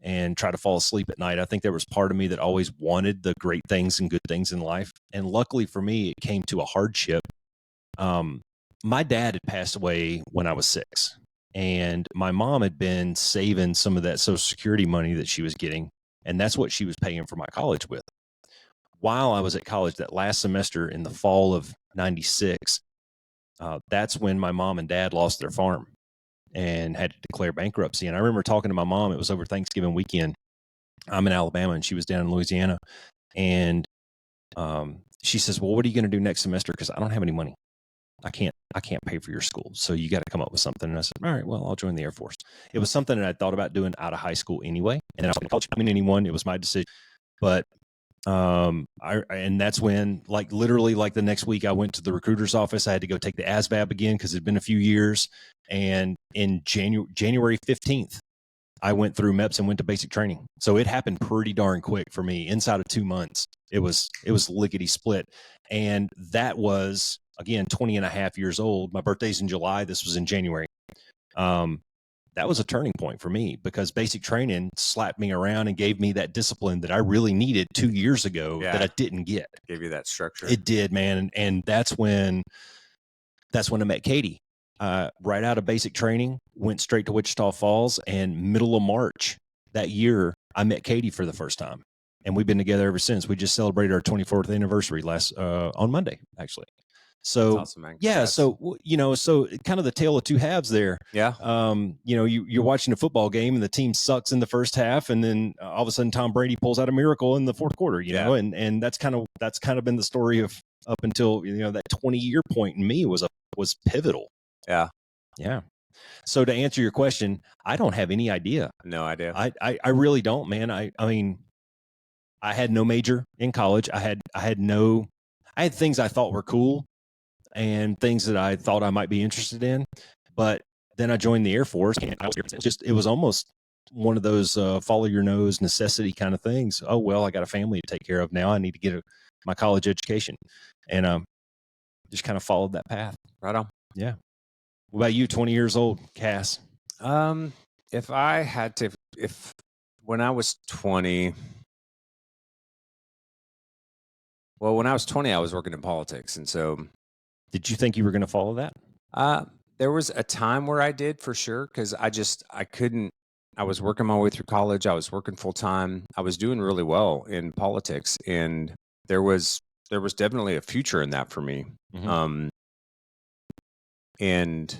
and try to fall asleep at night, I think there was part of me that always wanted the great things and good things in life. And luckily for me, it came to a hardship. My dad had passed away when I was 6, and my mom had been saving some of that Social Security money that she was getting, and that's what she was paying for my college with. While I was at college that last semester in the fall of 96, that's when my mom and dad lost their farm and had to declare bankruptcy. And I remember talking to my mom. It was over Thanksgiving weekend. I'm in Alabama and she was down in Louisiana. And she says, well, what are you going to do next semester? Because I don't have any money. I can't pay for your school. So you got to come up with something. And I said, all right, well, I'll join the Air Force. It was something that I thought about doing out of high school anyway. And then I was in college. I mean, anyone, it was my decision. But and that's when, like, literally, like the next week I went to the recruiter's office. I had to go take the ASVAB again because it'd been a few years. And in January 15th, I went through MEPS and went to basic training. So it happened pretty darn quick for me. Inside of 2 months, it was lickety split. And that was, again, 20 and a half years old. My birthday's in July. This was in January. That was a turning point for me because basic training slapped me around and gave me that discipline that I really needed 2 years ago that I didn't get. Gave you that structure. It did, man. And that's when I met Katie. Right out of basic training, went straight to Wichita Falls, and middle of March that year, I met Katie for the first time, and we've been together ever since. We just celebrated our 24th anniversary on Monday, actually. So That's awesome, man. yeah, so so kind of the tale of two halves there. Yeah. You're watching a football game and the team sucks in the first half, and then all of a sudden Tom Brady pulls out a miracle in the fourth quarter. You know, and that's kind of been the story of up until that 20-year point in me was pivotal. Yeah. Yeah. So to answer your question, I don't have any idea. No idea. I really don't, man. I mean, I had no major in college. I had things I thought were cool and things that I thought I might be interested in, but then I joined the Air Force. And it was almost one of those follow your nose necessity kind of things. Oh, well, I got a family to take care of now. I need to get my college education, and just kind of followed that path. Right on. Yeah. What about you, 20 years old, Cass? If I had to, when I was 20, when I was 20, I was working in politics. And so. Did you think you were going to follow that? There was a time where I did, for sure, because I couldn't. I was working my way through college. I was working full time. I was doing really well in politics, and there was definitely a future in that for me. Mm-hmm. And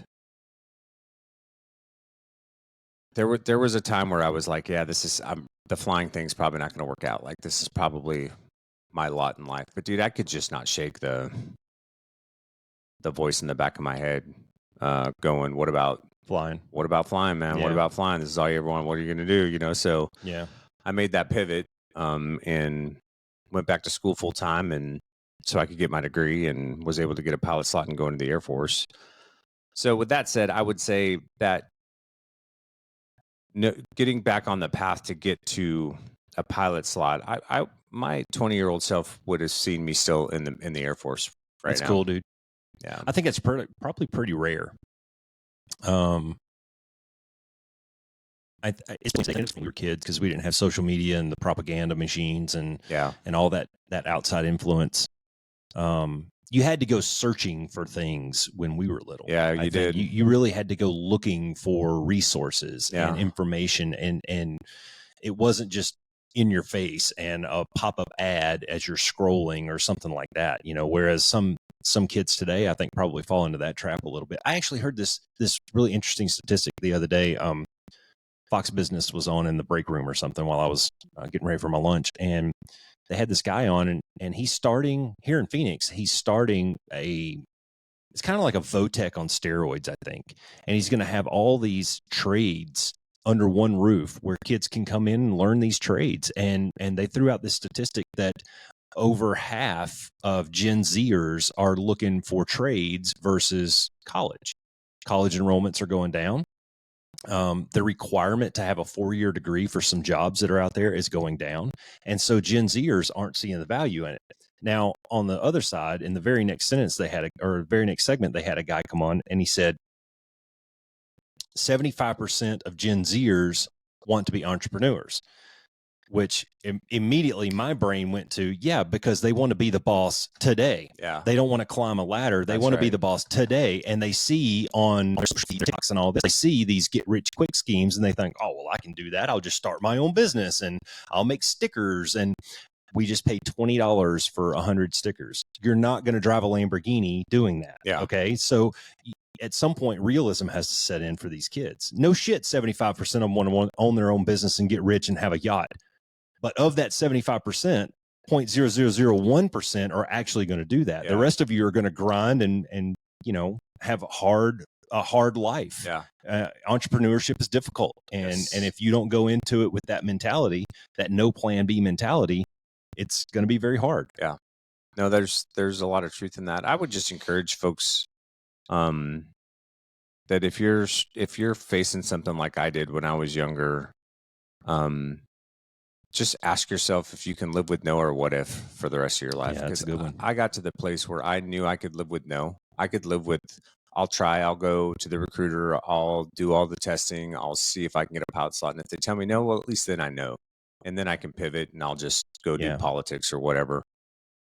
there was a time where I was like, yeah, the flying thing's probably not going to work out. Like, this is probably my lot in life. But dude, I could just not shake the voice in the back of my head going, what about flying? What about flying, man? Yeah. What about flying? This is all you ever want. What are you going to do? So yeah, I made that pivot and went back to school full time, and so I could get my degree, and was able to get a pilot slot and go into the Air Force. So with that said, I would say that getting back on the path to get to a pilot slot, my 20-year-old self would have seen me still in the Air Force right now. That's cool, dude. Yeah, I think it's probably pretty rare. It's when we were kids, because we didn't have social media and the propaganda machines and all that outside influence. You had to go searching for things when we were little. Yeah, you did. You really had to go looking for resources and information, and it wasn't just in your face and a pop-up ad as you're scrolling or something like that. Whereas some kids today, I think, probably fall into that trap a little bit. I actually heard this really interesting statistic the other day. Fox Business was on in the break room or something while I was getting ready for my lunch, and they had this guy on, and he's starting here in Phoenix. He's starting it's kind of like a Votech on steroids, I think, and he's going to have all these trades under one roof where kids can come in and learn these trades. And they threw out this statistic that over half of Gen Zers are looking for trades versus college. College enrollments are going down. The requirement to have a 4-year degree for some jobs that are out there is going down. And so Gen Zers aren't seeing the value in it. Now, on the other side, in the very next sentence, very next segment, they had a guy come on, and he said 75% of Gen Zers want to be entrepreneurs, which immediately my brain went to, because they want to be the boss today. Yeah. They don't want to climb a ladder. They want to be the boss today. And they see on TikToks and all this, they see these get rich quick schemes, and they think, oh, well, I can do that. I'll just start my own business and I'll make stickers. And we just pay $20 for 100 stickers. You're not going to drive a Lamborghini doing that. Yeah. Okay. So at some point, realism has to set in for these kids. No shit, 75% of them want to own their own business and get rich and have a yacht. But of that 75%, 0.0001% are actually going to do that. The rest of you are going to grind and have a hard life. Yeah. Entrepreneurship is difficult. And if you don't go into it with that mentality, that no plan B mentality, it's going to be very hard. Yeah. No, there's a lot of truth in that. I would just encourage folks that if you're facing something like I did when I was younger, just ask yourself if you can live with no or what if for the rest of your life. Yeah, that's a good one. I got to the place where I knew I could live with no. I could live with, I'll try, I'll go to the recruiter, I'll do all the testing, I'll see if I can get a pilot slot. And if they tell me no, well, at least then I know. And then I can pivot and I'll just go do politics or whatever.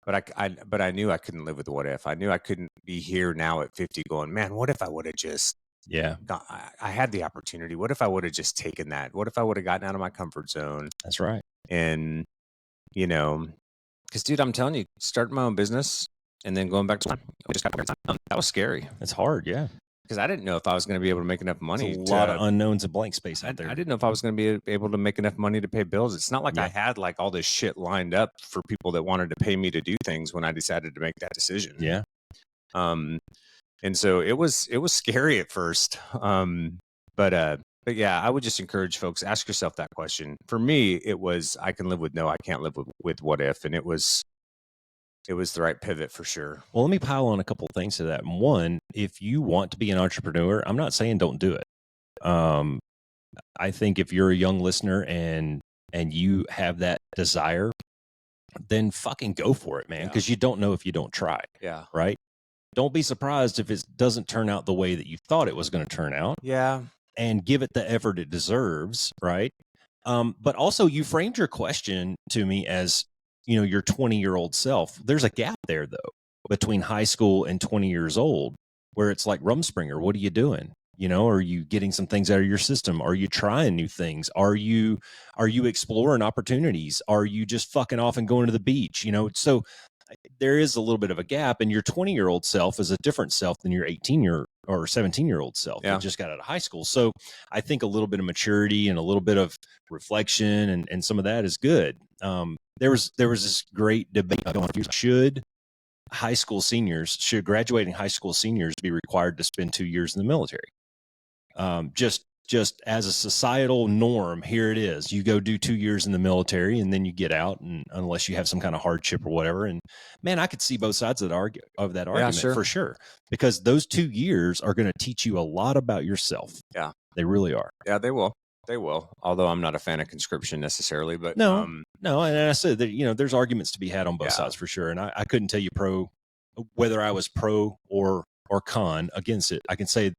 But I knew I couldn't live with the what if. I knew I couldn't be here now at 50 going, man, what if I would have just Yeah. I had the opportunity. What if I would have just taken that? What if I would have gotten out of my comfort zone? That's right. And, you know, because, dude, I'm telling you, starting my own business and then going back to that was scary. It's hard. Yeah. Because I didn't know if I was going to be able to make enough money. There's a lot of unknowns and blank space out there. I didn't know if I was going to be able to make enough money to pay bills. It's not like I had like all this shit lined up for people that wanted to pay me to do things when I decided to make that decision. Yeah. And so it was scary at first. But yeah, I would just encourage folks, ask yourself that question. For me, it was, I can live with no, I can't live with what if. And it was the right pivot for sure. Well, let me pile on a couple of things to that. One, if you want to be an entrepreneur, I'm not saying don't do it. I think if you're a young listener and you have that desire, then fucking go for it, man. Because you don't know if you don't try. Yeah. Right. Don't be surprised if it doesn't turn out the way that you thought it was going to turn out. Yeah. And give it the effort it deserves. Right. But also you framed your question to me as, you know, your 20-year-old self. There's a gap there, though, between high school and 20 years old, where it's like, Rumspringer, what are you doing? You know, are you getting some things out of your system? Are you trying new things? Are you exploring opportunities? Are you just fucking off and going to the beach? You know, so there is a little bit of a gap, and your 20-year-old self is a different self than your 18-year or 17-year-old self that just got out of high school. So I think a little bit of maturity and a little bit of reflection and some of that is good. There was this great debate on should graduating high school seniors be required to spend 2 years in the military? Just as a societal norm, here it is. You go do 2 years in the military and then you get out, and unless you have some kind of hardship or whatever. And man, I could see both sides of that argument for sure, because those 2 years are going to teach you a lot about yourself. Yeah, they really are. Yeah, they will. They will. Although I'm not a fan of conscription necessarily, but no. And I said that, you know, there's arguments to be had on both sides for sure. And I couldn't tell you whether I was pro or con against it. I can say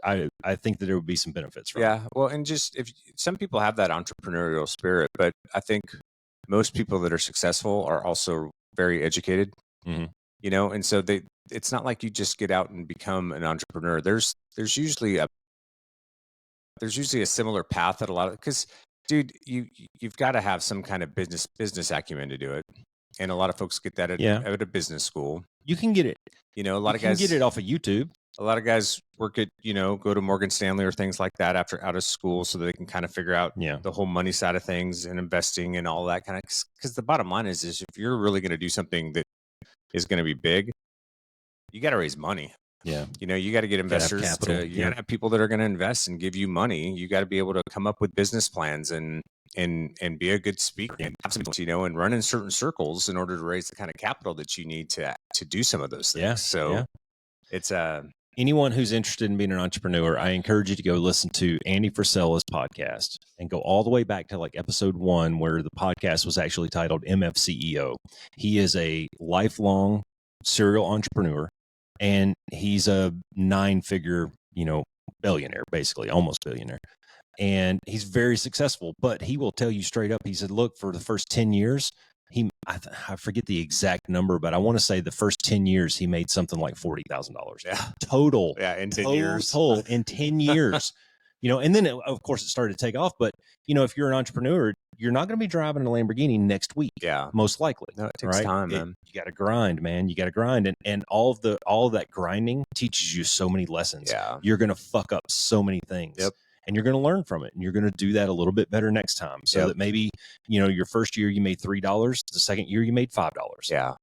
I think that there would be some benefits from it. Well, and just if some people have that entrepreneurial spirit, but I think most people that are successful are also very educated, you know, and so it's not like you just get out and become an entrepreneur. There's usually a similar path that a lot of, because dude, you've got to have some kind of business acumen to do it. And a lot of folks get that at a business school. You can get it. You know, a lot of guys get it off of YouTube. A lot of guys work at, you know, go to Morgan Stanley or things like that after out of school so that they can kind of figure out the whole money side of things and investing and all that kind of, because the bottom line is if you're really going to do something that is going to be big, you got to raise money. Yeah. You know, you got to get investors you got to have people that are going to invest and give you money. You got to be able to come up with business plans and be a good speaker and have some, you know, and run in certain circles in order to raise the kind of capital that you need to do some of those things. Yeah. So it's anyone who's interested in being an entrepreneur, I encourage you to go listen to Andy Frisella's podcast and go all the way back to like episode 1, where the podcast was actually titled MFCEO. He is a lifelong serial entrepreneur, and he's a 9-figure, you know, billionaire, basically almost billionaire. And he's very successful, but he will tell you straight up. He said, look, for the first 10 years, I forget the exact number, but I want to say the first 10 years, he made something like $40,000 total. Yeah. In 10 years. Total in 10 years, you know, and then of course it started to take off. But, you know, if you're an entrepreneur, you're not going to be driving a Lamborghini next week. Yeah. Most likely. No, it takes time, man. You got to grind, man. You got to grind. And all of that grinding teaches you so many lessons. Yeah. You're going to fuck up so many things. Yep. And you're going to learn from it, and you're going to do that a little bit better next time. So that maybe, you know, your first year you made $3, the second year you made $5. Yeah.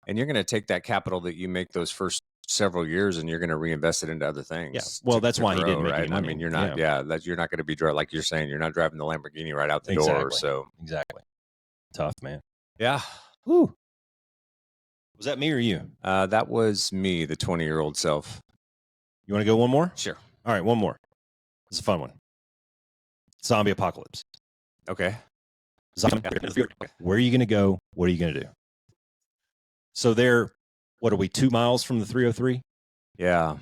And you're going to take that capital that you make those first several years and you're going to reinvest it into other things. Yeah. Well, that's why he didn't make any money. I mean, you're not, you're not going to be like you're saying, you're not driving the Lamborghini right out the door. So exactly. Tough, man. Yeah. Whew. Was that me or you? That was me, the 20-year-old self. You want to go one more? Sure. All right. One more. It's a fun one. Zombie apocalypse. Okay. Where are you going to go? What are you going to do? So what are we, 2 miles from the 303? Yeah.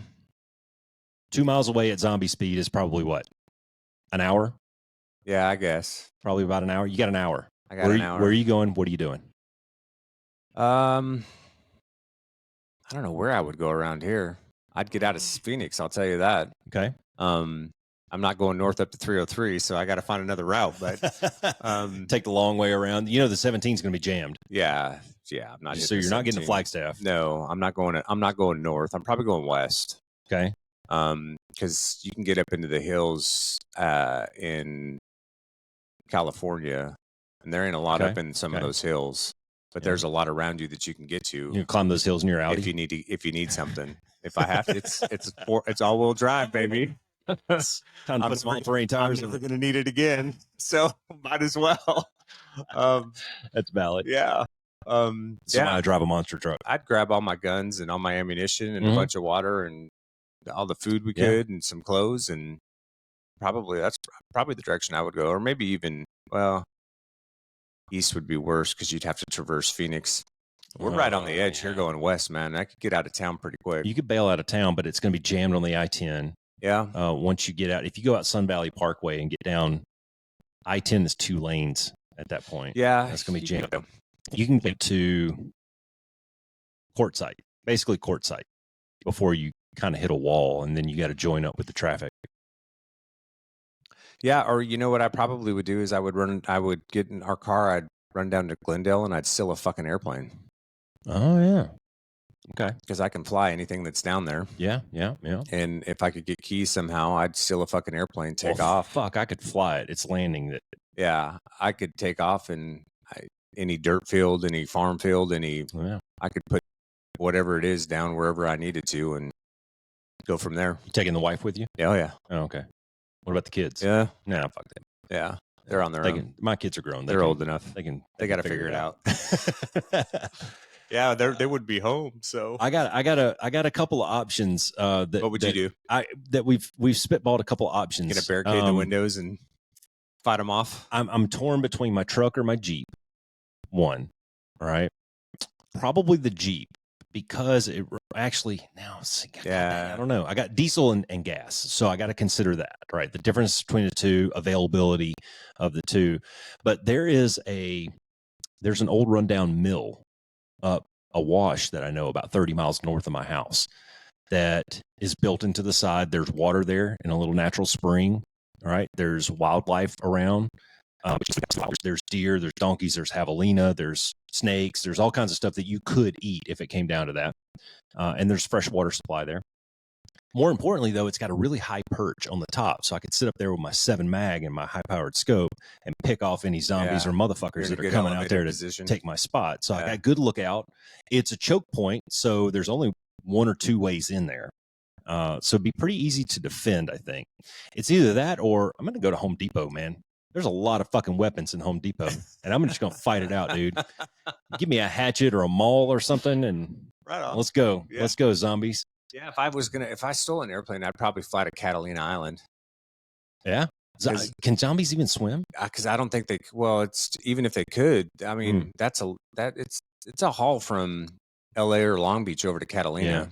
2 miles away at zombie speed is probably what? An hour? Yeah, I guess. Probably about an hour. You got an hour. I got an hour. Where are you going? What are you doing? I don't know where I would go around here. I'd get out of Phoenix. I'll tell you that. Okay. I'm not going north up to 303, so I got to find another route. But take the long way around. You know, the 17 is going to be jammed. Yeah. I'm not. So you're not getting to Flagstaff. No, I'm not going north. I'm probably going west. Okay. Because you can get up into the hills in California, and there ain't a lot up in some of those hills, but there's a lot around you that you can get to. You can climb those hills in your Audi if you need something. If I have to, it's all-wheel drive, baby. Time to put some all-terrain tires. I'm never going to need it again, so might as well. That's valid. Yeah. I drive a monster truck. I'd grab all my guns and all my ammunition and a bunch of water and all the food we could and some clothes, and that's probably the direction I would go. Or maybe even, east would be worse because you'd have to traverse Phoenix. We're right on the edge here going west, man. I could get out of town pretty quick. You could bail out of town, but it's going to be jammed on the I-10. Yeah. Once you get out, if you go out Sun Valley Parkway and get down, I-10 is 2 lanes at that point. Yeah. That's going to be jammed. You can get to Quartzsite, basically Quartzsite, before you kind of hit a wall, and then you got to join up with the traffic. Yeah, or you know what I probably would do is I would get in our car, I'd run down to Glendale, and I'd steal a fucking airplane. Oh, yeah. Okay. Because I can fly anything that's down there. Yeah. And if I could get keys somehow, I'd steal a fucking airplane, take off. Fuck, I could fly it. It's landing. Yeah, I could take off and any dirt field, any farm field, I could put whatever it is down wherever I needed to and go from there. You taking the wife with you? Oh, yeah. Oh, okay. What about the kids? Yeah. Nah, fuck them. Yeah. They're on their own. My kids are grown. They're old enough. They got to figure it out. Yeah, they would be home. So I got a couple of options. What would you do? We've spitballed a couple of options. Get a barricade the windows and fight them off. I'm torn between my truck or my Jeep. One, all right. Probably the Jeep, because it actually I don't know. I got diesel and gas, so I got to consider that, right? The difference between the two, availability of the two. But there's an old rundown mill up a wash that I know about 30 miles north of my house that is built into the side. There's water there in a little natural spring. All right. There's wildlife around. There's deer, there's donkeys, there's javelina, there's snakes, there's all kinds of stuff that you could eat if it came down to that. And there's fresh water supply there. More importantly, though, it's got a really high perch on the top, so I could sit up there with my 7 mag and my high-powered scope and pick off any zombies or motherfuckers that are coming out there to take my spot. So I got good lookout. It's a choke point, so there's only 1 or 2 ways in there. So it'd be pretty easy to defend, I think. It's either that or I'm going to go to Home Depot, man. There's a lot of fucking weapons in Home Depot, and I'm just going to fight it out, dude. Give me a hatchet or a maul or something, and let's go. Yeah. Let's go, zombies. Yeah, if I stole an airplane, I'd probably fly to Catalina Island. Yeah? Can zombies even swim? Because I don't think it's even if they could, I mean, it's a haul from LA or Long Beach over to Catalina,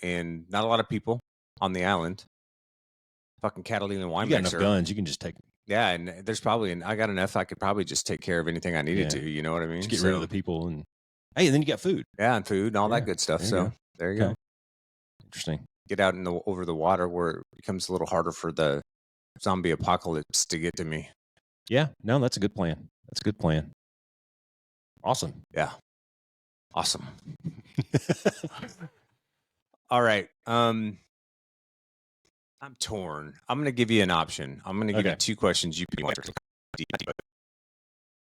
and not a lot of people on the island. Fucking Catalina wine. You got enough guns, you can just take. Yeah, and there's I got enough. I could probably just take care of anything I needed to. You know what I mean? Just get rid of the people, and and then you got food. Yeah, and food and all that good stuff. There you go. Interesting. Get out over the water where it becomes a little harder for the zombie apocalypse to get to me. Yeah, no, that's a good plan. That's a good plan. Awesome. Yeah. Awesome. All right. I'm torn. I'm going to give you an option. I'm going to give you 2 questions. You can answer.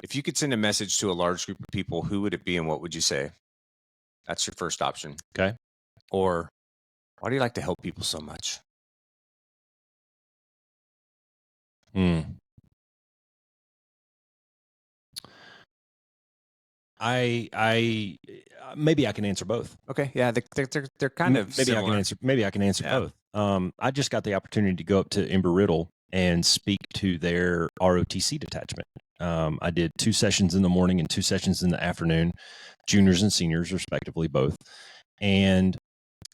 If you could send a message to a large group of people, who would it be and what would you say? That's your first option. Okay. Or, why do you like to help people so much? I maybe I can answer both. Okay. Yeah, they're kind of maybe similar. Maybe I can answer both. I just got the opportunity to go up to Embry-Riddle and speak to their ROTC detachment. I did 2 sessions in the morning and 2 sessions in the afternoon, juniors and seniors respectively, both, and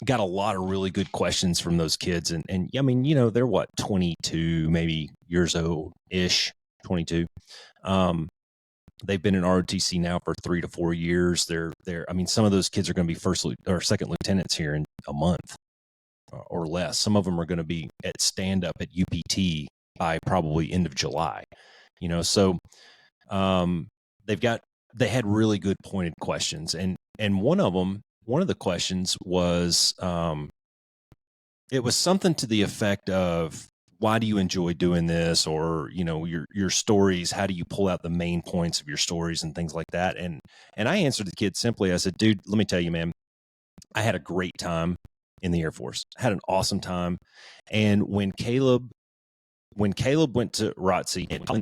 got a lot of really good questions from those kids. And I mean, they're 22 maybe years old ish, 22. They've been in ROTC now for 3 to 4 years. I mean, some of those kids are going to be first or second lieutenants here in a month. or less. Some of them are going to be at stand up at UPT by probably end of July. So they had really good pointed questions, and one of the questions was it was something to the effect of, why do you enjoy doing this? Or, your stories, how do you pull out the main points of your stories and things like that? And I answered the kid simply. I said, dude, let me tell you, man, I had a great time in the Air Force. I had an awesome time. And when Caleb went to ROTC, and I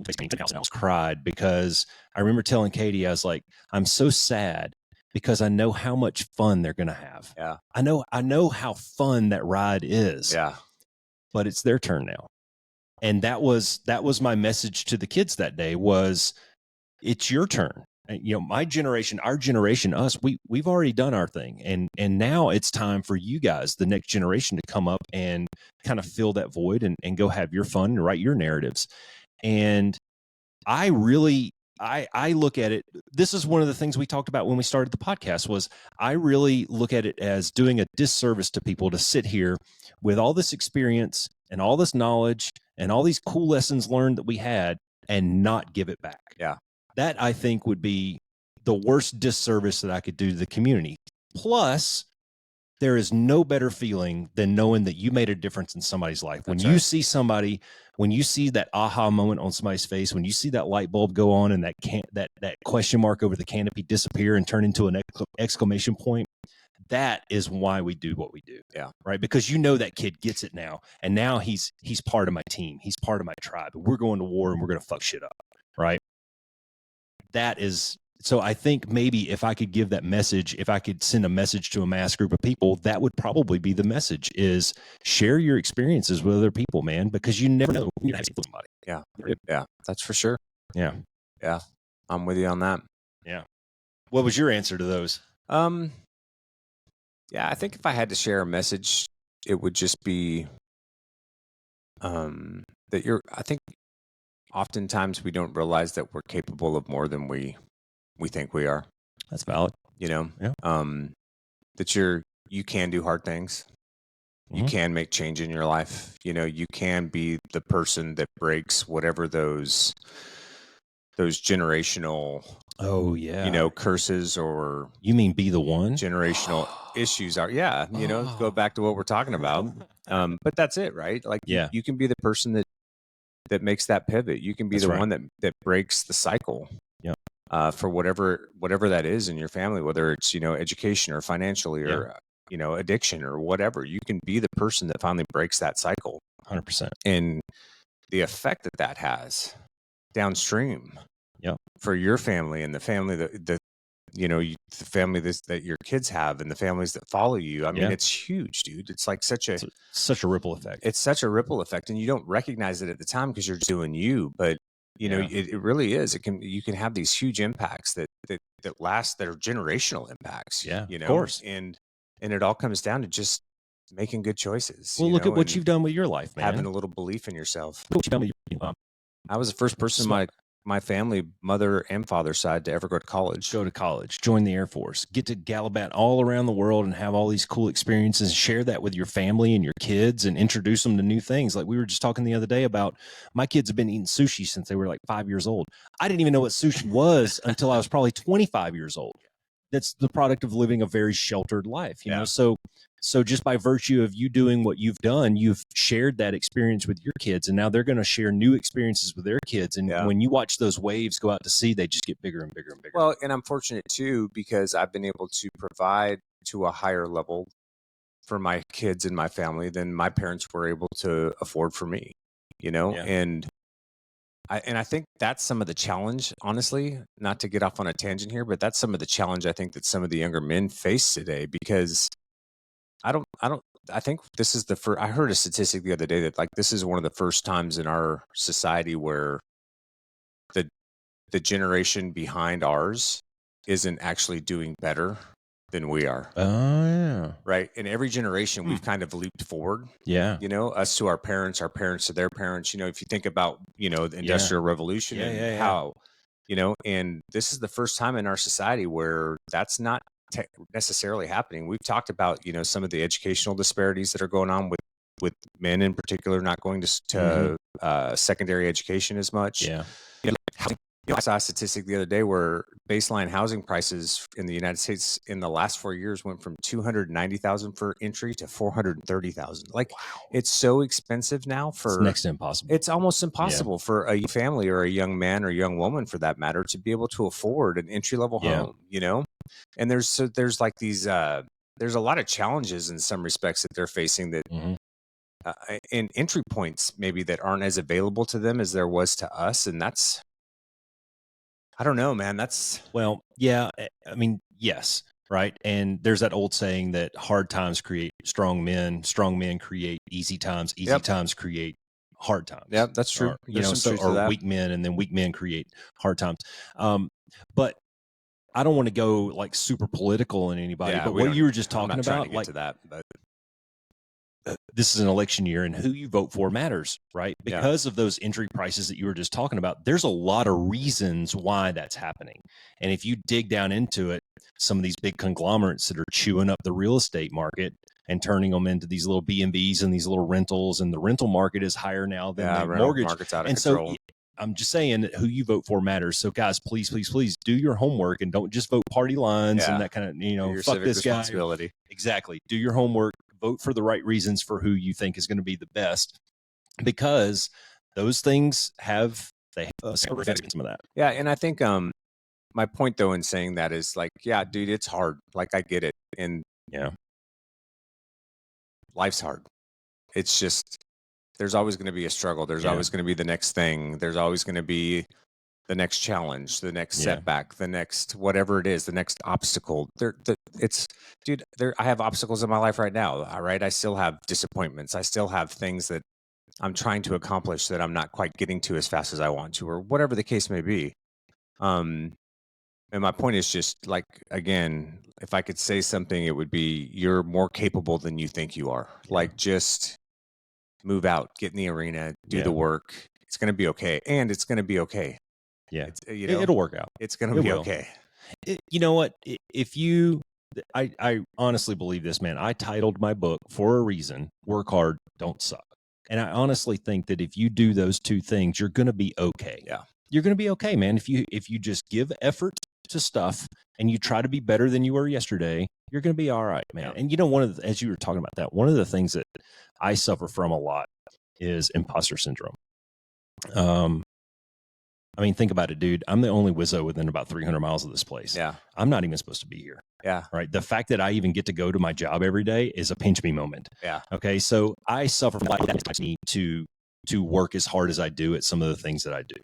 almost cried, because I remember telling Katie, I was like, I'm so sad because I know how much fun they're going to have. Yeah. I know how fun that ride is. Yeah. But it's their turn now. And that was my message to the kids that day, was it's your turn. And, my generation, our generation, us, we've already done our thing. And now it's time for you guys, the next generation, to come up and kind of fill that void and go have your fun and write your narratives. And I really, I look at it, this is one of the things we talked about when we started the podcast, was I really look at it as doing a disservice to people to sit here with all this experience and all this knowledge and all these cool lessons learned that we had and not give it back. Yeah. That, I think, would be the worst disservice that I could do to the community. Plus, there is no better feeling than knowing that you made a difference in somebody's life. When you see somebody, when you see that aha moment on somebody's face, when you see that light bulb go on and that question mark over the canopy disappear and turn into an exclamation point, that is why we do what we do. Yeah. Right. Because that kid gets it now. And now he's part of my team. He's part of my tribe. We're going to war and we're going to fuck shit up. Right. That is, so I think maybe if I could give that message, if I could send a message to a mass group of people, that would probably be the message, is share your experiences with other people, man, because you never know when you're having somebody. Yeah. Yeah. That's for sure. Yeah. Yeah. I'm with you on that. Yeah. What was your answer to those? Yeah, I think if I had to share a message, it would just be that I think oftentimes we don't realize that we're capable of more than we think we are. That's valid. Yeah. That you can do hard things. You can make change in your life. You can be the person that breaks whatever those generational curses, or you mean be the one, generational issues are. Yeah. Go back to what we're talking about. But that's it, right? Like, you can be the person that makes that pivot. You can be one that breaks the cycle. Yeah. For whatever that is in your family, whether it's, education or financially or, addiction or whatever. You can be the person that finally breaks that cycle. 100%. And the effect that has downstream for your family and the family the family that your kids have and the families that follow you. I mean, it's huge, dude. It's like such a ripple effect. It's such a ripple effect, and you don't recognize it at the time because you're just doing you. But it really is. You can have these huge impacts that last, that are generational impacts. Yeah, of course. And it all comes down to just making good choices. Well, look at what you've done with your life, man. Having a little belief in yourself. What you've done with your I was the first person in my family, mother and father's side, to ever go to college. Join the Air Force, get to gallivant all around the world and have all these cool experiences, share that with your family and your kids and introduce them to new things. Like we were just talking the other day about, my kids have been eating sushi since they were like 5 years old. I didn't even know what sushi was until I was probably 25 years old. That's the product of living a very sheltered life, you know? So just by virtue of you doing what you've done, you've shared that experience with your kids, and now they're going to share new experiences with their kids. And when you watch those waves go out to sea, they just get bigger and bigger and bigger. Well, and I'm fortunate too, because I've been able to provide to a higher level for my kids and my family than my parents were able to afford for me, and I think that's some of the challenge, honestly, not to get off on a tangent here, but that's some of the challenge I think that some of the younger men face today, because I think this is I heard a statistic the other day that like this is one of the first times in our society where the generation behind ours isn't actually doing better than we are. Oh yeah. Right. In every generation, we've kind of leaped forward. Yeah. Us to our parents to their parents. If you think about, the Industrial Revolution and how, and this is the first time in our society where that's not necessarily happening. We've talked about, some of the educational disparities that are going on with men in particular not going to secondary education as much. Yeah. I saw a statistic the other day where baseline housing prices in the United States in the last 4 years went from $290,000 for entry to $430,000. Like, wow. It's so expensive now it's next to impossible. It's almost impossible for a family or a young man or young woman, for that matter, to be able to afford an entry level home. And there's like these there's a lot of challenges in some respects that they're facing that. And entry points maybe that aren't as available to them as there was to us, and that's. I don't know, man. Well, yeah. I mean, yes, right. And there's that old saying that hard times create strong men create easy times, times create hard times. Yeah, that's true. Or weak men, and then weak men create hard times. But I don't want to go like super political in anybody. But what you were just talking about, like to that, but. This is an election year, and who you vote for matters, right? Because of those entry prices that you were just talking about, there's a lot of reasons why that's happening. And if you dig down into it, some of these big conglomerates that are chewing up the real estate market and turning them into these little B&Bs and these little rentals, and the rental market is higher now than the mortgage market's out of and control. So I'm just saying that who you vote for matters. So guys, please do your homework and don't just vote party lines and that kind of, your fuck civic this guy. Responsibility. Exactly. Do your homework. Vote for the right reasons for who you think is going to be the best, because those things have some of that. Yeah, and I think my point though in saying that is like, yeah, dude, it's hard. Like, I get it, and life's hard. It's just there's always going to be a struggle. There's always going to be the next thing. There's always going to be the next challenge, the next setback, the next whatever it is, the next obstacle. I have obstacles in my life right now. All right, I still have disappointments. I still have things that I'm trying to accomplish that I'm not quite getting to as fast as I want to, or whatever the case may be. And my point is just like, again, if I could say something, it would be you're more capable than you think you are. Like, just move out, get in the arena, do the work. It's going to be okay, and it's going to be okay. Yeah, it'll work out. It's going to be okay. You know what? I honestly believe this, man. I titled my book for a reason: Work Hard, Don't Suck. And I honestly think that if you do those two things, you're going to be okay. Yeah, you're going to be okay, man. If you just give effort to stuff and you try to be better than you were yesterday, you're going to be all right, man. Yeah. And as you were talking about that, one of the things that I suffer from a lot is imposter syndrome. I mean, think about it, dude. I'm the only Wizzo within about 300 miles of this place. Yeah. I'm not even supposed to be here. Yeah. Right. The fact that I even get to go to my job every day is a pinch me moment. Yeah. Okay. So I suffer from that need to work as hard as I do at some of the things that I do.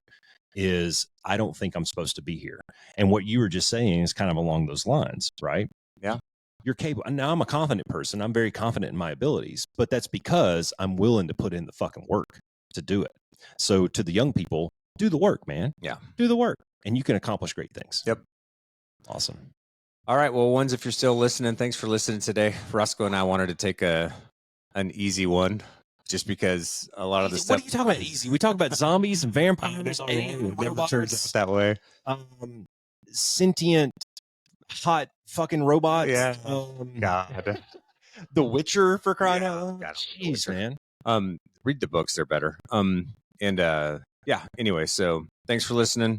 Is I don't think I'm supposed to be here. And what you were just saying is kind of along those lines, right? Yeah. You're capable. Now, I'm a confident person. I'm very confident in my abilities, but that's because I'm willing to put in the fucking work to do it. So to the young people, do the work, man. Yeah. Do the work, and you can accomplish great things. Yep. Awesome. All right. Well, ones, if you're still listening, thanks for listening today. Roscoe and I wanted to take an easy one, just because a lot of the stuff. What are you talking about? Easy. We talk about zombies and vampires. It never turns out that way. Sentient, hot fucking robots. Yeah. God. The Witcher, for crying out loud. Jeez, man. Read the books; they're better. Anyway, so thanks for listening.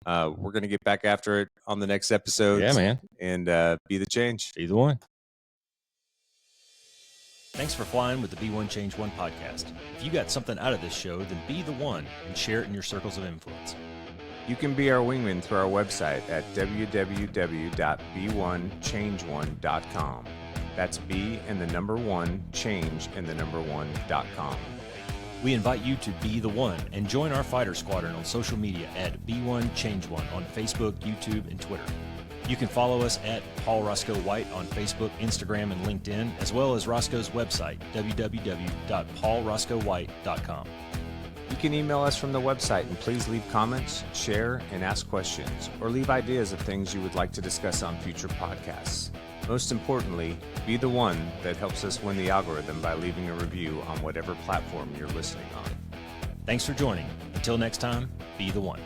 We're gonna get back after it on the next episode. Yeah, man. And be the change. Be the one. Thanks for flying with the Be One Change One podcast. If you got something out of this show, then be the one and share it in your circles of influence. You can be our wingman through our website at www.be1change1.com. That's B and the number 1, change and the number 1.com. We invite you to be the one and join our fighter squadron on social media at Be1Change1 on Facebook, YouTube, and Twitter. You can follow us at Paul Roscoe White on Facebook, Instagram, and LinkedIn, as well as Roscoe's website, www.paulroscoewhite.com. You can email us from the website, and please leave comments, share, and ask questions, or leave ideas of things you would like to discuss on future podcasts. Most importantly, be the one that helps us win the algorithm by leaving a review on whatever platform you're listening on. Thanks for joining. Until next time, be the one.